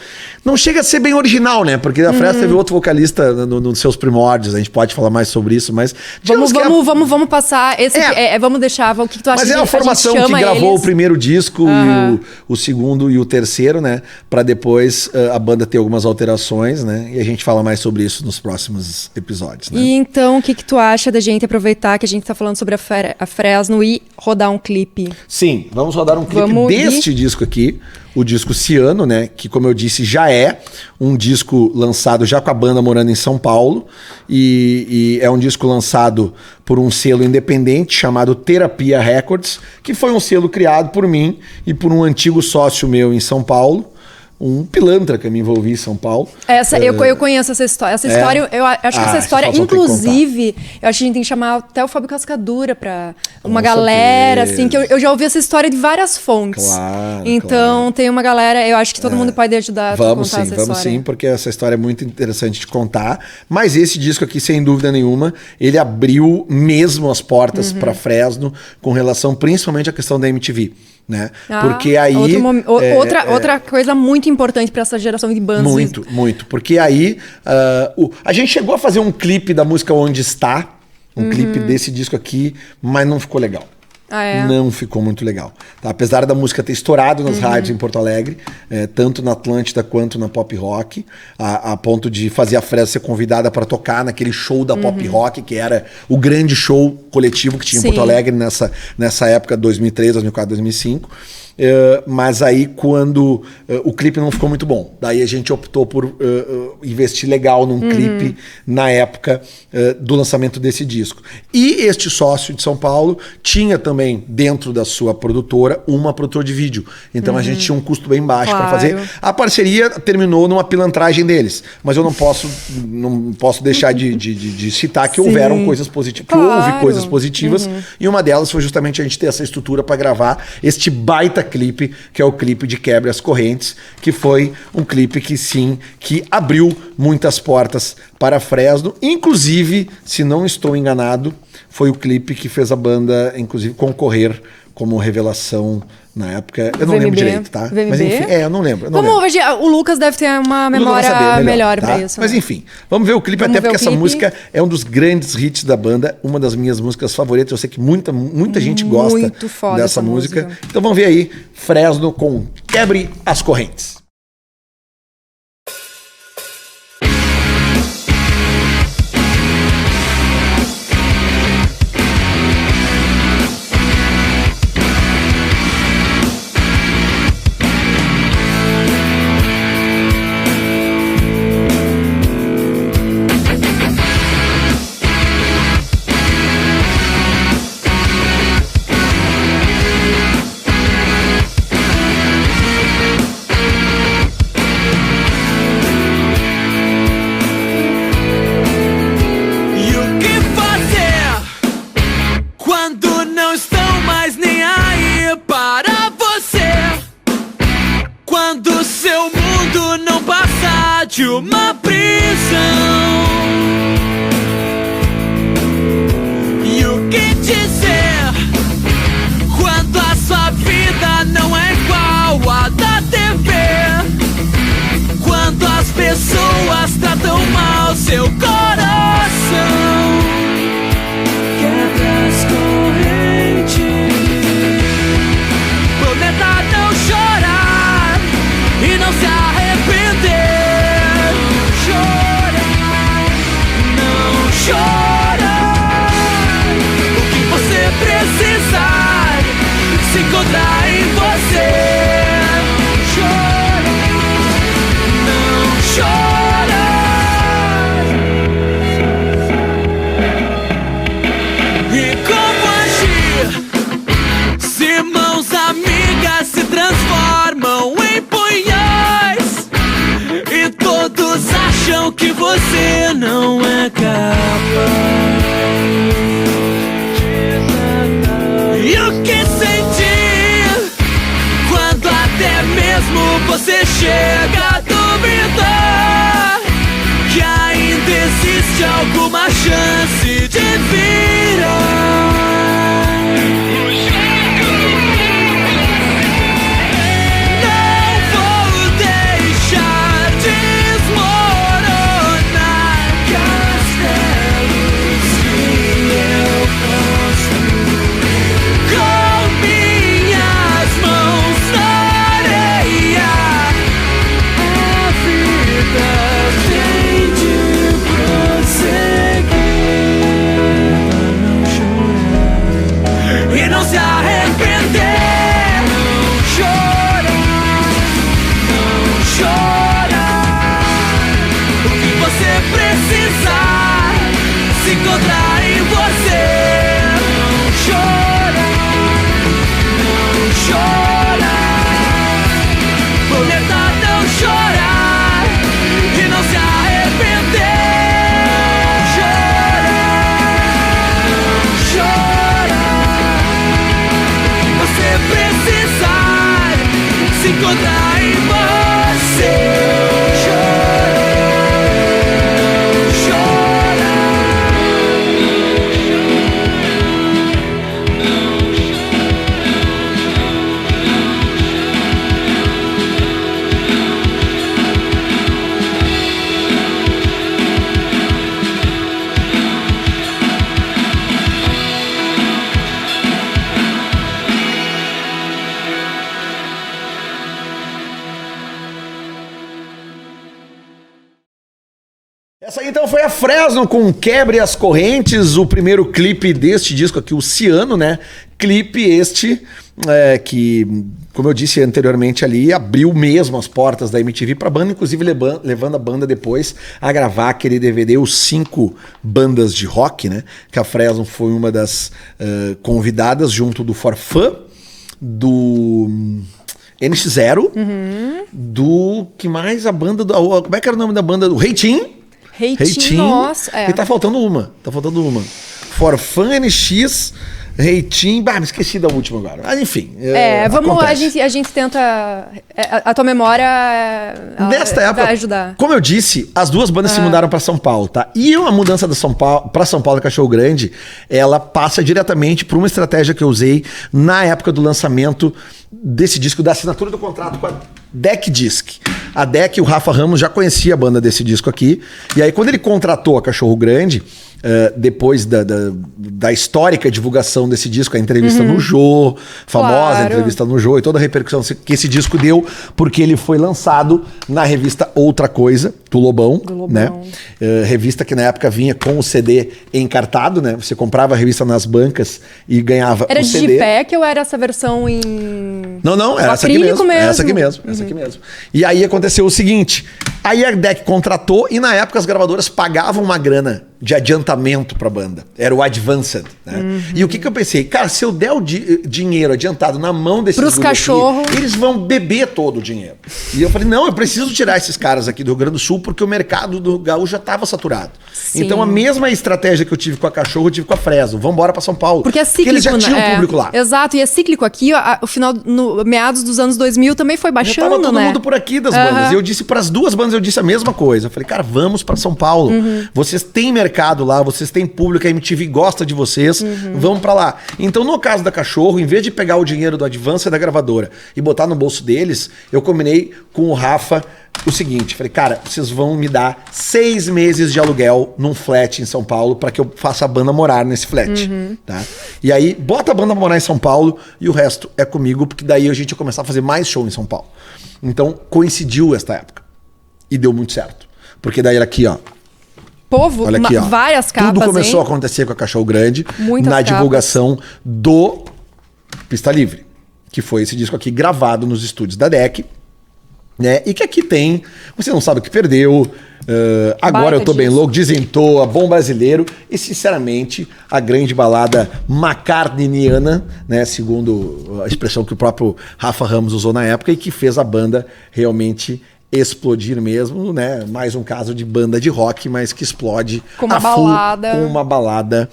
[SPEAKER 1] Não chega a ser bem original, né? Porque a Fresno teve outro vocalista nos seus primórdios, a gente pode falar mais sobre isso, mas...
[SPEAKER 2] Vamos passar esse... vamos deixar, o que tu acha?
[SPEAKER 1] Mas é a formação que gravou o primeiro disco, e o segundo e o terceiro, né? Pra depois a banda ter algumas alterações, né? E a gente fala mais sobre isso nos próximos episódios, né?
[SPEAKER 2] E então, o que tu acha da gente aproveitar que a gente tá falando sobre a Fresno e rodar um clipe?
[SPEAKER 1] Sim, vamos rodar um clipe deste disco aqui, o disco Ciano, né? Que, como eu disse, já é um disco lançado já com a banda morando em São Paulo, e é um disco lançado por um selo independente chamado Terapia Records, que foi um selo criado por mim e por um antigo sócio meu em São Paulo, um pilantra que eu me envolvi em São Paulo.
[SPEAKER 2] Eu conheço essa história. Essa história, eu acho que essa história, inclusive, eu acho que a gente tem que chamar até o Fábio Cascadura pra uma galera, assim, que eu já ouvi essa história de várias fontes.
[SPEAKER 1] Claro,
[SPEAKER 2] então, tem uma galera, eu acho que todo mundo pode ajudar a contar essa história.
[SPEAKER 1] Vamos sim, porque essa história é muito interessante de contar. Mas esse disco aqui, sem dúvida nenhuma, ele abriu mesmo as portas pra Fresno, com relação principalmente à questão da MTV. Né? Porque aí
[SPEAKER 2] outra coisa muito importante para essa geração de bandas.
[SPEAKER 1] Muito. Porque aí a gente chegou a fazer um clipe da música Onde Está, um clipe desse disco aqui, mas não ficou legal. Não ficou muito legal. Tá? Apesar da música ter estourado nas rádios em Porto Alegre, tanto na Atlântida quanto na Pop Rock, a ponto de fazer a Fresno ser convidada para tocar naquele show da Pop Rock, que era o grande show coletivo que tinha em Porto Alegre nessa época, 2003, 2004, 2005. Mas aí quando o clipe não ficou muito bom, daí a gente optou por investir legal num clipe na época do lançamento desse disco. E este sócio de São Paulo tinha também dentro da sua produtora uma produtora de vídeo, então a gente tinha um custo bem baixo para fazer. A parceria terminou numa pilantragem deles, mas eu não posso deixar de citar que houveram coisas positivas, que houve coisas positivas, e uma delas foi justamente a gente ter essa estrutura para gravar este baita clipe, que é o clipe de Quebre as Correntes, que foi um clipe que abriu muitas portas para a Fresno, inclusive, se não estou enganado, foi o clipe que fez a banda, inclusive, concorrer como revelação na época. Eu não
[SPEAKER 2] VMB,
[SPEAKER 1] lembro direito, tá?
[SPEAKER 2] VMB?
[SPEAKER 1] Mas enfim, eu não lembro.
[SPEAKER 2] Hoje, o Lucas deve ter uma memória melhor
[SPEAKER 1] tá?
[SPEAKER 2] pra isso.
[SPEAKER 1] Mas
[SPEAKER 2] né?
[SPEAKER 1] enfim, vamos ver o clipe,
[SPEAKER 2] Vamos
[SPEAKER 1] até
[SPEAKER 2] ver
[SPEAKER 1] porque
[SPEAKER 2] o
[SPEAKER 1] essa
[SPEAKER 2] clipe.
[SPEAKER 1] música é um dos grandes hits da banda, uma das minhas músicas favoritas. Eu sei que muita gente gosta
[SPEAKER 2] Muito foda
[SPEAKER 1] dessa
[SPEAKER 2] essa
[SPEAKER 1] música.
[SPEAKER 2] música.
[SPEAKER 1] Então vamos ver aí Fresno com Quebre as Correntes.
[SPEAKER 3] De uma prisão. E o que dizer quando a sua vida não é igual à da TV? Quando as pessoas tratam mal seu coração. Quebra as correntes. Prometa não chorar e não se arrepender. Precisar se encontrar em você. Chora, não chora. E como agir se mãos amigas se transformam em punhais e todos acham que você não é capaz? E o que sentir quando até mesmo você chega a duvidar que ainda existe alguma chance de virar? Não vou deixar desmoronar castelos que eu construí. Com minhas mãos na areia, a vida tem de prosseguir. Não chorar e não se arrepender. Não chora, não chora. O que você precisar se encontrar em você. Não chora, não chora. Prometa não chorar e não se arrepender. Chora, não chora. Você precisar se encontrar em você. Chora, não chora.
[SPEAKER 1] Essa aí então foi a Fresno com Quebre as Correntes, o primeiro clipe deste disco aqui, o Ciano, né? Clipe este que, como eu disse anteriormente ali, abriu mesmo as portas da MTV pra banda, inclusive levando a banda depois a gravar aquele DVD, os 5 bandas de rock, né? Que a Fresno foi uma das convidadas junto do Forfã, do NX0, do que mais a banda, como é que era o nome da banda? Do Reitinho.
[SPEAKER 2] Reitinho, nossa.
[SPEAKER 1] E tá faltando uma. Forfã, NX, Reitinho, me esqueci da última agora. Mas enfim.
[SPEAKER 2] A gente tenta. A tua memória
[SPEAKER 1] Nesta época,
[SPEAKER 2] vai ajudar.
[SPEAKER 1] Como eu disse, as duas bandas se mudaram para São Paulo, tá? E a mudança para São Paulo, Cachorro Grande, ela passa diretamente por uma estratégia que eu usei na época do lançamento desse disco, da assinatura do contrato com a Deck Disc. A Deck, o Rafa Ramos já conhecia a banda desse disco aqui. E aí, quando ele contratou a Cachorro Grande, depois da histórica divulgação desse disco, a entrevista no Jô, famosa entrevista no Jô, e toda a repercussão que esse disco deu, porque ele foi lançado na revista Outra Coisa, do Lobão, né? Revista que na época vinha com o CD encartado, né? Você comprava a revista nas bancas e ganhava
[SPEAKER 2] era
[SPEAKER 1] o CD.
[SPEAKER 2] Era Digipack ou era essa versão em...
[SPEAKER 1] Não, era essa aqui mesmo. E aí aconteceu o seguinte, aí a Deck contratou e na época as gravadoras pagavam uma grana de adiantamento pra banda. Era o Advanced, né? E o que eu pensei? Cara, se eu der o dinheiro adiantado na mão desses
[SPEAKER 2] pros cachorros,
[SPEAKER 1] eles vão beber todo o dinheiro. E eu falei, não, eu preciso tirar esses caras aqui do Rio Grande do Sul porque o mercado do gaúcho já estava saturado. Sim. Então a mesma estratégia que eu tive com a Cachorro, eu tive com a Fresno. Vamos embora pra São Paulo.
[SPEAKER 2] Porque é cíclico,
[SPEAKER 1] porque eles já tinham público lá.
[SPEAKER 2] Exato, e é cíclico aqui, o final, no meados dos anos 2000 também foi baixando,
[SPEAKER 1] já tava todo mundo por aqui das bandas. E eu disse pras duas bandas, eu disse a mesma coisa. Eu falei, cara, vamos pra São Paulo. Vocês têm mercado lá, vocês têm público, a MTV gosta de vocês, vamos pra lá. Então, no caso da Cachorro, em vez de pegar o dinheiro do Advance da gravadora e botar no bolso deles, eu combinei com o Rafa o seguinte, falei, cara, vocês vão me dar 6 meses de aluguel num flat em São Paulo para que eu faça a banda morar nesse flat, tá? E aí, bota a banda morar em São Paulo e o resto é comigo, porque daí a gente ia começar a fazer mais show em São Paulo. Então, coincidiu esta época. E deu muito certo. Porque daí era aqui, ó.
[SPEAKER 2] Povo,
[SPEAKER 1] olha aqui, ó.
[SPEAKER 2] Várias capas,
[SPEAKER 1] tudo começou a acontecer com a Cachorro Grande
[SPEAKER 2] muitas
[SPEAKER 1] na
[SPEAKER 2] capas.
[SPEAKER 1] Divulgação do Pista Livre, que foi esse disco aqui gravado nos estúdios da Deck, né? E que aqui tem Você Não Sabe O Que Perdeu, Agora Eu Tô Bem Louco, Desentoa, Bom Brasileiro e, sinceramente, a grande balada macartneyana, né? Segundo a expressão que o próprio Rafa Ramos usou na época e que fez a banda realmente explodir mesmo, né? Mais um caso de banda de rock, mas que explode
[SPEAKER 2] com uma
[SPEAKER 1] balada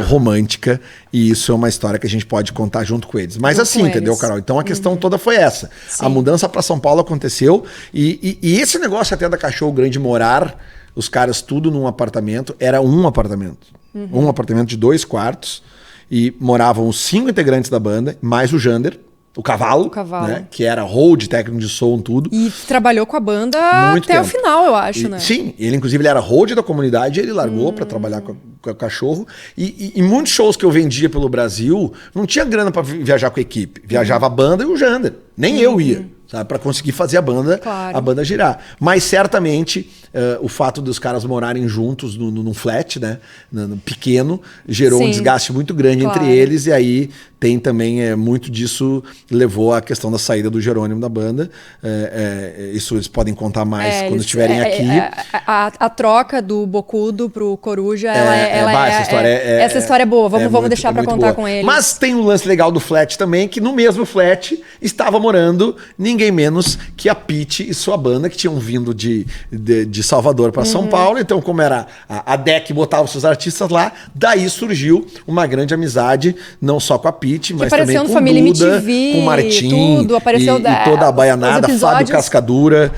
[SPEAKER 1] romântica, e isso é uma história que a gente pode contar junto com eles. Mas assim, entendeu, Carol? Então a questão toda foi essa. Sim. A mudança para São Paulo aconteceu e esse negócio até da Cachorro Grande morar, os caras tudo num apartamento, era um apartamento. Um apartamento de 2 quartos e moravam os 5 integrantes da banda, mais o Jander, o Cavalo, né? Que era hold, técnico de som, tudo.
[SPEAKER 2] E trabalhou com a banda muito até tempo. O final, eu acho, né?
[SPEAKER 1] Sim, ele inclusive ele era hold da comunidade, ele largou para trabalhar com a Cachorro. E muitos shows que eu vendia pelo Brasil, não tinha grana para viajar com a equipe. Viajava a banda e o Jander. Nem eu ia. Sabe, para conseguir fazer a banda girar. Mas certamente o fato dos caras morarem juntos num flat, né, pequeno, gerou um desgaste muito grande entre eles, e aí tem também muito disso levou à questão da saída do Jerônimo da banda. Isso eles podem contar mais quando estiverem aqui.
[SPEAKER 2] A troca do Bocudo pro Coruja,
[SPEAKER 1] essa
[SPEAKER 2] história é boa. Vamos deixar para contar boa. Com eles.
[SPEAKER 1] Mas tem um lance legal do flat também, que no mesmo flat estava morando ninguém menos que a Pitty e sua banda, que tinham vindo de Salvador para São Paulo. Então, como era a Deck botava os seus artistas lá, daí surgiu uma grande amizade, não só com a Pitty, mas também com
[SPEAKER 2] Família
[SPEAKER 1] Duda,
[SPEAKER 2] MTV,
[SPEAKER 1] com Martim,
[SPEAKER 2] tudo, apareceu
[SPEAKER 1] e toda a baianada, Fábio Cascadura.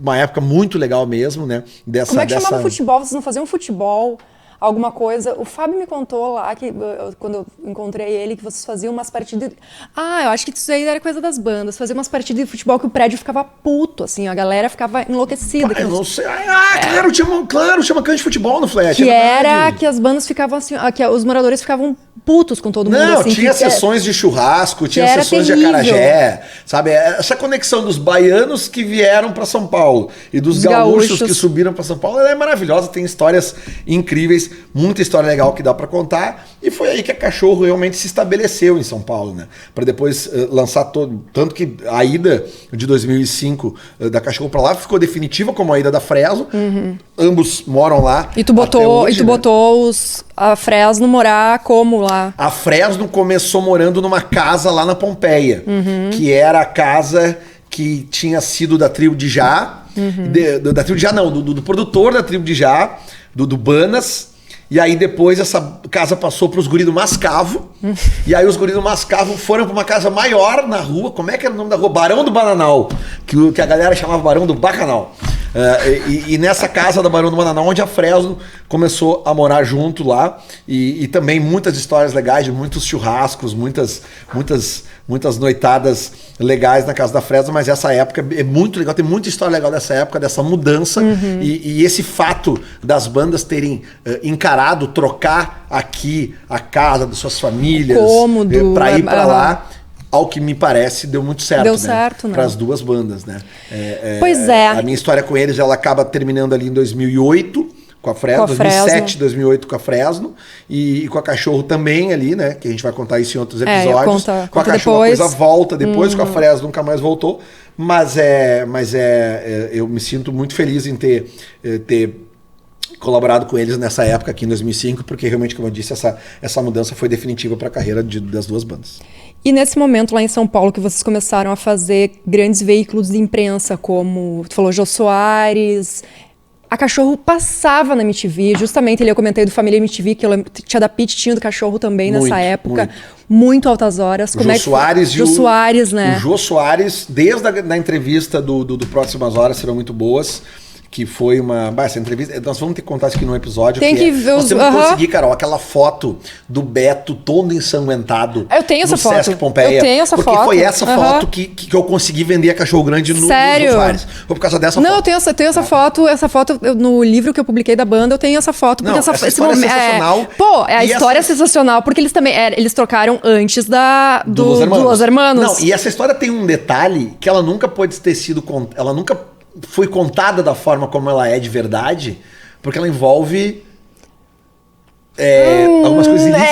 [SPEAKER 1] Uma época muito legal mesmo, né?
[SPEAKER 2] Como é que chamava o futebol? Vocês não faziam futebol? Alguma coisa. O Fábio me contou lá, que quando eu encontrei ele, que vocês faziam umas partidas... eu acho que isso aí era coisa das bandas. Faziam umas partidas de futebol que o prédio ficava puto, assim. A galera ficava enlouquecida.
[SPEAKER 1] Eu não sei. Claro, tinha uma cancha de futebol no flat.
[SPEAKER 2] Que era que as bandas ficavam assim... Que os moradores ficavam putos com todo mundo.
[SPEAKER 1] Não,
[SPEAKER 2] assim,
[SPEAKER 1] tinha sessões de churrasco, tinha sessões de acarajé, sabe? Essa conexão dos baianos que vieram para São Paulo e dos gaúchos que subiram para São Paulo, ela é maravilhosa, tem histórias incríveis, muita história legal que dá para contar, e foi aí que a Cachorro realmente se estabeleceu em São Paulo, né? Para depois lançar todo, tanto que a ida de 2005 da Cachorro para lá ficou definitiva como a ida da Fresno. Ambos moram lá.
[SPEAKER 2] E tu botou, hoje, botou a Fresno morar como lá?
[SPEAKER 1] A Fresno começou morando numa casa lá na Pompeia, que era a casa que tinha sido da tribo de Já, da tribo de Já não, do produtor da tribo de Já, do Banas, E aí depois essa casa passou pros guris do Mascavo. E aí os guris do Mascavo foram pra uma casa maior na rua. Como é que era o nome da rua? Barão do Bananal. Que a galera chamava Barão do Bacanal. E nessa casa da Barão do Bananal, onde a Fresno começou a morar junto lá. E também muitas histórias legais, de muitos churrascos, muitas noitadas legais na casa da Fresno. Mas essa época é muito legal. Tem muita história legal dessa época, dessa mudança. E esse fato das bandas terem encarado trocar aqui a casa das suas famílias para ir para lá, ao que me parece deu muito certo.
[SPEAKER 2] Deu certo, né?
[SPEAKER 1] Para as duas bandas, né?
[SPEAKER 2] Pois é.
[SPEAKER 1] A minha história com eles, ela acaba terminando ali em 2008 com a Fresno, 2007, 2008 com a Fresno e com a Cachorro também ali, né? Que a gente vai contar isso em outros episódios. Com a Cachorro depois. A coisa volta depois, com a Fresno nunca mais voltou. Mas eu me sinto muito feliz em ter colaborado com eles nessa época aqui em 2005, porque realmente, como eu disse, essa mudança foi definitiva para a carreira das duas bandas.
[SPEAKER 2] E nesse momento lá em São Paulo que vocês começaram a fazer grandes veículos de imprensa, como tu falou, Jô Soares, a Cachorro passava na MTV, justamente eu comentei do Família MTV, que eu lembro, Tia da Pit tinha do Cachorro também nessa época, muito altas horas.
[SPEAKER 1] O Jô Soares
[SPEAKER 2] Jô Soares, né?
[SPEAKER 1] O Jô Soares, desde a entrevista do Próximas Horas, serão muito boas. Que foi uma... essa entrevista... Nós vamos ter que contar isso aqui num episódio.
[SPEAKER 2] Tem que ver
[SPEAKER 1] nós temos que conseguir, Carol, aquela foto do Beto todo ensanguentado.
[SPEAKER 2] Eu tenho essa foto.
[SPEAKER 1] Sesc Pompeia.
[SPEAKER 2] Eu tenho essa
[SPEAKER 1] porque
[SPEAKER 2] foto.
[SPEAKER 1] Porque foi essa foto que eu consegui vender a Cachorro Grande no Soares. Foi por causa dessa foto.
[SPEAKER 2] Não, eu tenho essa foto. Essa foto, no livro que eu publiquei da banda, eu tenho essa foto. Porque
[SPEAKER 1] essa história é sensacional.
[SPEAKER 2] A história é sensacional, porque eles também... eles trocaram antes do Los Hermanos.
[SPEAKER 1] Não, e essa história tem um detalhe que ela nunca pode ter sido... Ela nunca... foi contada da forma como ela é de verdade, porque ela envolve algumas coisas ilícitas.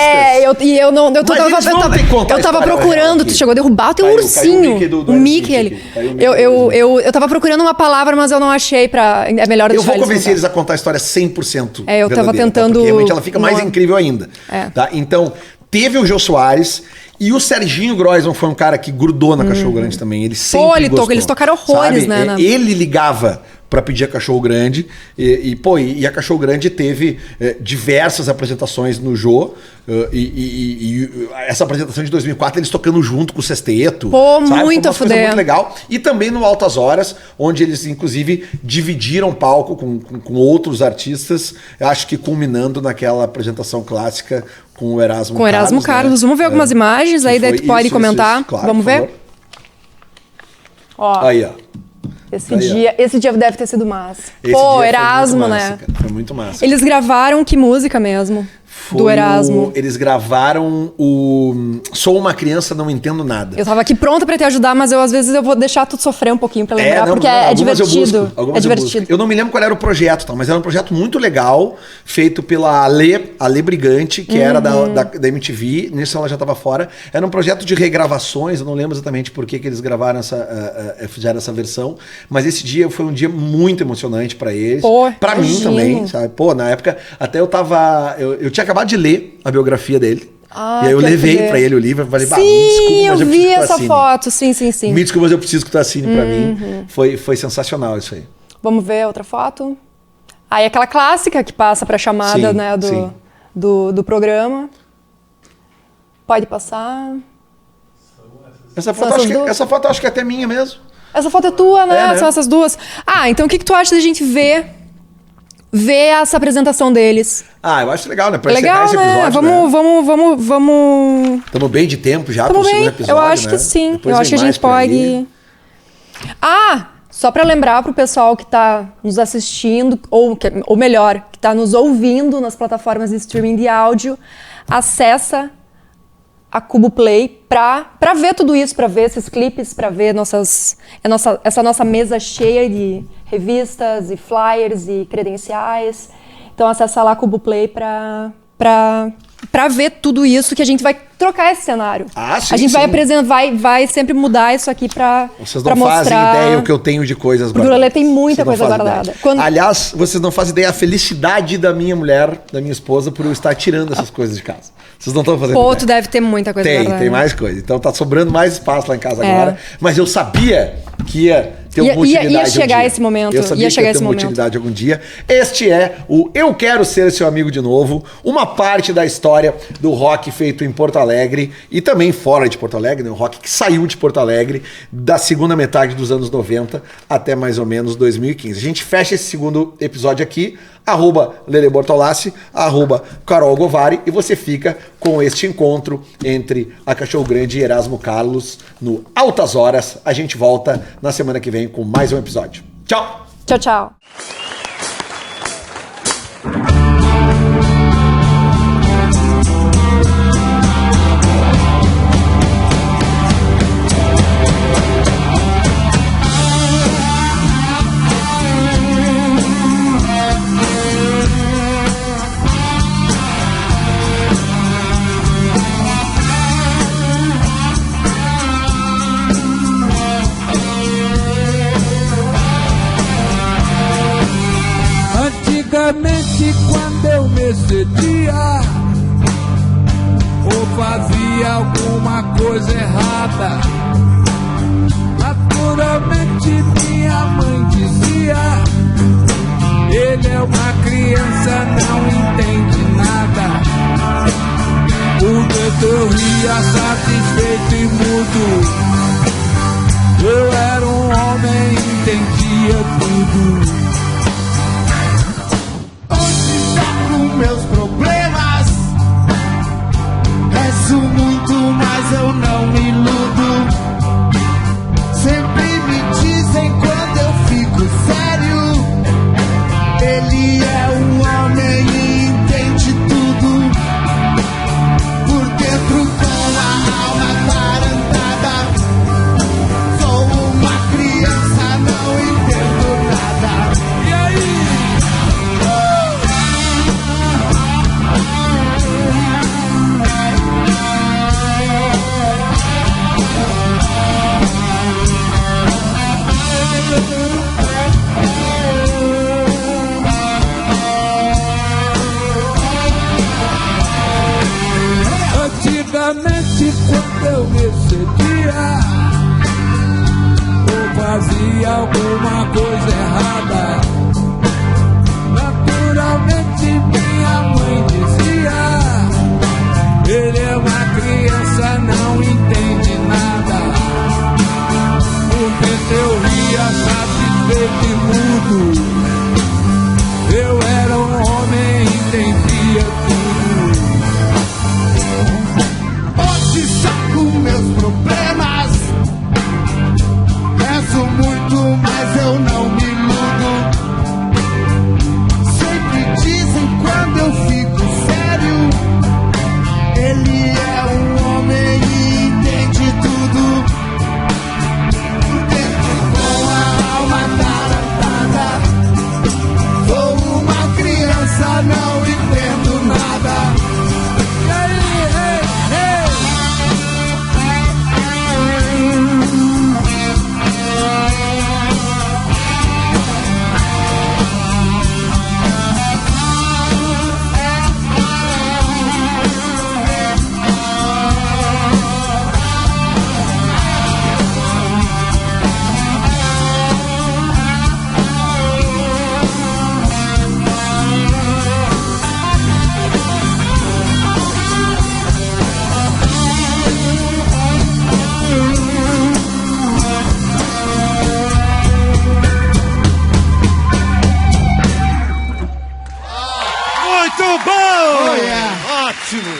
[SPEAKER 2] Eu tava procurando, tu chegou a derrubar o teu ursinho, o Mickey ali. Eu tava procurando uma palavra, mas eu não achei é melhor
[SPEAKER 1] deixar. Eu vou convencer eles a contar a história 100%
[SPEAKER 2] eu tava tentando...
[SPEAKER 1] Porque realmente ela fica mais incrível ainda. Tá? Então, teve o Jô Soares... E o Serginho Groisman foi um cara que grudou na Cachorro Grande também. Ele sempre gostou.
[SPEAKER 2] Eles tocaram horrores, né?
[SPEAKER 1] Ele ligava para pedir a Cachorro Grande. E a Cachorro Grande teve diversas apresentações no Jô. E essa apresentação de 2004, eles tocando junto com o Sexteto.
[SPEAKER 2] Muito
[SPEAKER 1] foi uma coisa muito legal. E também no Altas Horas, onde eles, inclusive, dividiram palco com outros artistas. Acho que culminando naquela apresentação clássica com o Erasmo Carlos.
[SPEAKER 2] Com o Erasmo Carlos. Vamos ver algumas imagens, aí daí tu pode comentar.
[SPEAKER 1] Claro,
[SPEAKER 2] vamos ver? Ó.
[SPEAKER 1] Aí, ó.
[SPEAKER 2] Esse dia deve ter sido massa.
[SPEAKER 1] Foi
[SPEAKER 2] Erasmo,
[SPEAKER 1] massa,
[SPEAKER 2] né?
[SPEAKER 1] Cara, foi muito massa.
[SPEAKER 2] Eles gravaram que música mesmo? Do Erasmo.
[SPEAKER 1] Eles gravaram o Sou uma Criança, Não Entendo Nada.
[SPEAKER 2] Eu tava aqui pronta pra te ajudar, mas às vezes eu vou deixar tu sofrer um pouquinho pra lembrar, porque é divertido.
[SPEAKER 1] É divertido. Eu não me lembro qual era o projeto, tá? Mas era um projeto muito legal, feito pela Ale Brigante, que era da MTV. Nisso ela já tava fora. Era um projeto de regravações, eu não lembro exatamente por que eles gravaram fizeram essa versão. Mas esse dia foi um dia muito emocionante pra eles. Pra mim também, sabe? Na época, até eu tava... Eu tinha acabado de ler a biografia dele. E aí eu levei pra ele o livro e falei,
[SPEAKER 2] me desculpa, mas eu vi essa foto. Sim.
[SPEAKER 1] Me desculpa, mas eu preciso que tu assine pra mim. Foi sensacional isso aí.
[SPEAKER 2] Vamos ver outra foto? Aí aquela clássica que passa pra chamada, né, do programa. Pode passar.
[SPEAKER 1] Essa foto eu acho que é até minha mesmo.
[SPEAKER 2] Essa foto é tua, né? São essas duas. Ah, então o que tu acha da gente ver essa apresentação deles?
[SPEAKER 1] Ah, eu acho legal, né? Pra
[SPEAKER 2] legal,
[SPEAKER 1] esse episódio,
[SPEAKER 2] vamos...
[SPEAKER 1] Estamos bem de tempo já pro segundo episódio,
[SPEAKER 2] eu acho que sim. Depois eu acho que a gente pode... Só para lembrar pro pessoal que tá nos assistindo, ou melhor, que tá nos ouvindo nas plataformas de streaming de áudio, acessa a Cubo Play pra ver tudo isso, pra ver esses clipes, pra ver essa nossa mesa cheia de revistas e flyers e credenciais. Então acessa lá a Cubo Play pra ver tudo isso, que a gente vai trocar esse cenário.
[SPEAKER 1] Sim,
[SPEAKER 2] a gente vai apresentar, vai sempre mudar isso aqui pra mostrar.
[SPEAKER 1] Vocês não fazem ideia o que eu tenho de coisas guardadas.
[SPEAKER 2] O Lelê tem muita coisa guardada.
[SPEAKER 1] Aliás, vocês não fazem ideia a felicidade da minha mulher, da minha esposa, por eu estar tirando essas coisas de casa. Vocês não estão fazendo ideia.
[SPEAKER 2] Tu deve ter muita coisa guardada.
[SPEAKER 1] Tem mais coisa. Então tá sobrando mais espaço lá em casa agora. Mas eu sabia que ia ter alguma utilidade.
[SPEAKER 2] Ia chegar
[SPEAKER 1] um dia.
[SPEAKER 2] esse momento.
[SPEAKER 1] Eu sabia
[SPEAKER 2] Ia
[SPEAKER 1] que
[SPEAKER 2] chegar
[SPEAKER 1] ia ter
[SPEAKER 2] esse
[SPEAKER 1] uma
[SPEAKER 2] momento.
[SPEAKER 1] utilidade algum dia. Este é o Eu Quero Ser Seu Amigo de Novo, uma parte da história do rock feito em Porto Alegre e também fora de Porto Alegre, né? O rock que saiu de Porto Alegre da segunda metade dos anos 90 até mais ou menos 2015. A gente fecha esse segundo episódio aqui, @Lele Bortolassi, @Carol Govari, e você fica com este encontro entre a Cachorro Grande e Erasmo Carlos no Altas Horas. A gente volta na semana que vem com mais um episódio. Tchau!
[SPEAKER 2] Tchau, tchau.
[SPEAKER 3] Antigamente, quando eu me excedia ou fazia alguma coisa errada, naturalmente minha mãe dizia: ele é uma criança, não entende nada. Por dentro eu ria satisfeito e mudo. Eu era um homem, entendia tudo.
[SPEAKER 4] Meus problemas, peço muito, mas eu não me iludo. Sempre me dizem quando eu fico sério, ele é um homem e entende tudo. Por dentro com a alma tarantada, sou uma criança, não entendo nada.
[SPEAKER 3] E aí? Antigamente, quando eu me excedia ou fazia alguma coisa errada, naturalmente minha mãe dizia: ele é uma criança, não entende nada. Por dentro eu ria satisfeito e mudo. Eu era um homem, entendia tudo.
[SPEAKER 4] Hoje saco meus problemas, peço muito, mas eu não me iludo. Sempre dizem quando eu fico sério, ele é um homem e entende tudo. Por dentro com a alma tarantada, sou uma criança, não entendo nada.
[SPEAKER 3] E aí, ei, ei?
[SPEAKER 5] Muito bom!
[SPEAKER 4] Oh, yeah.
[SPEAKER 5] Ótimo!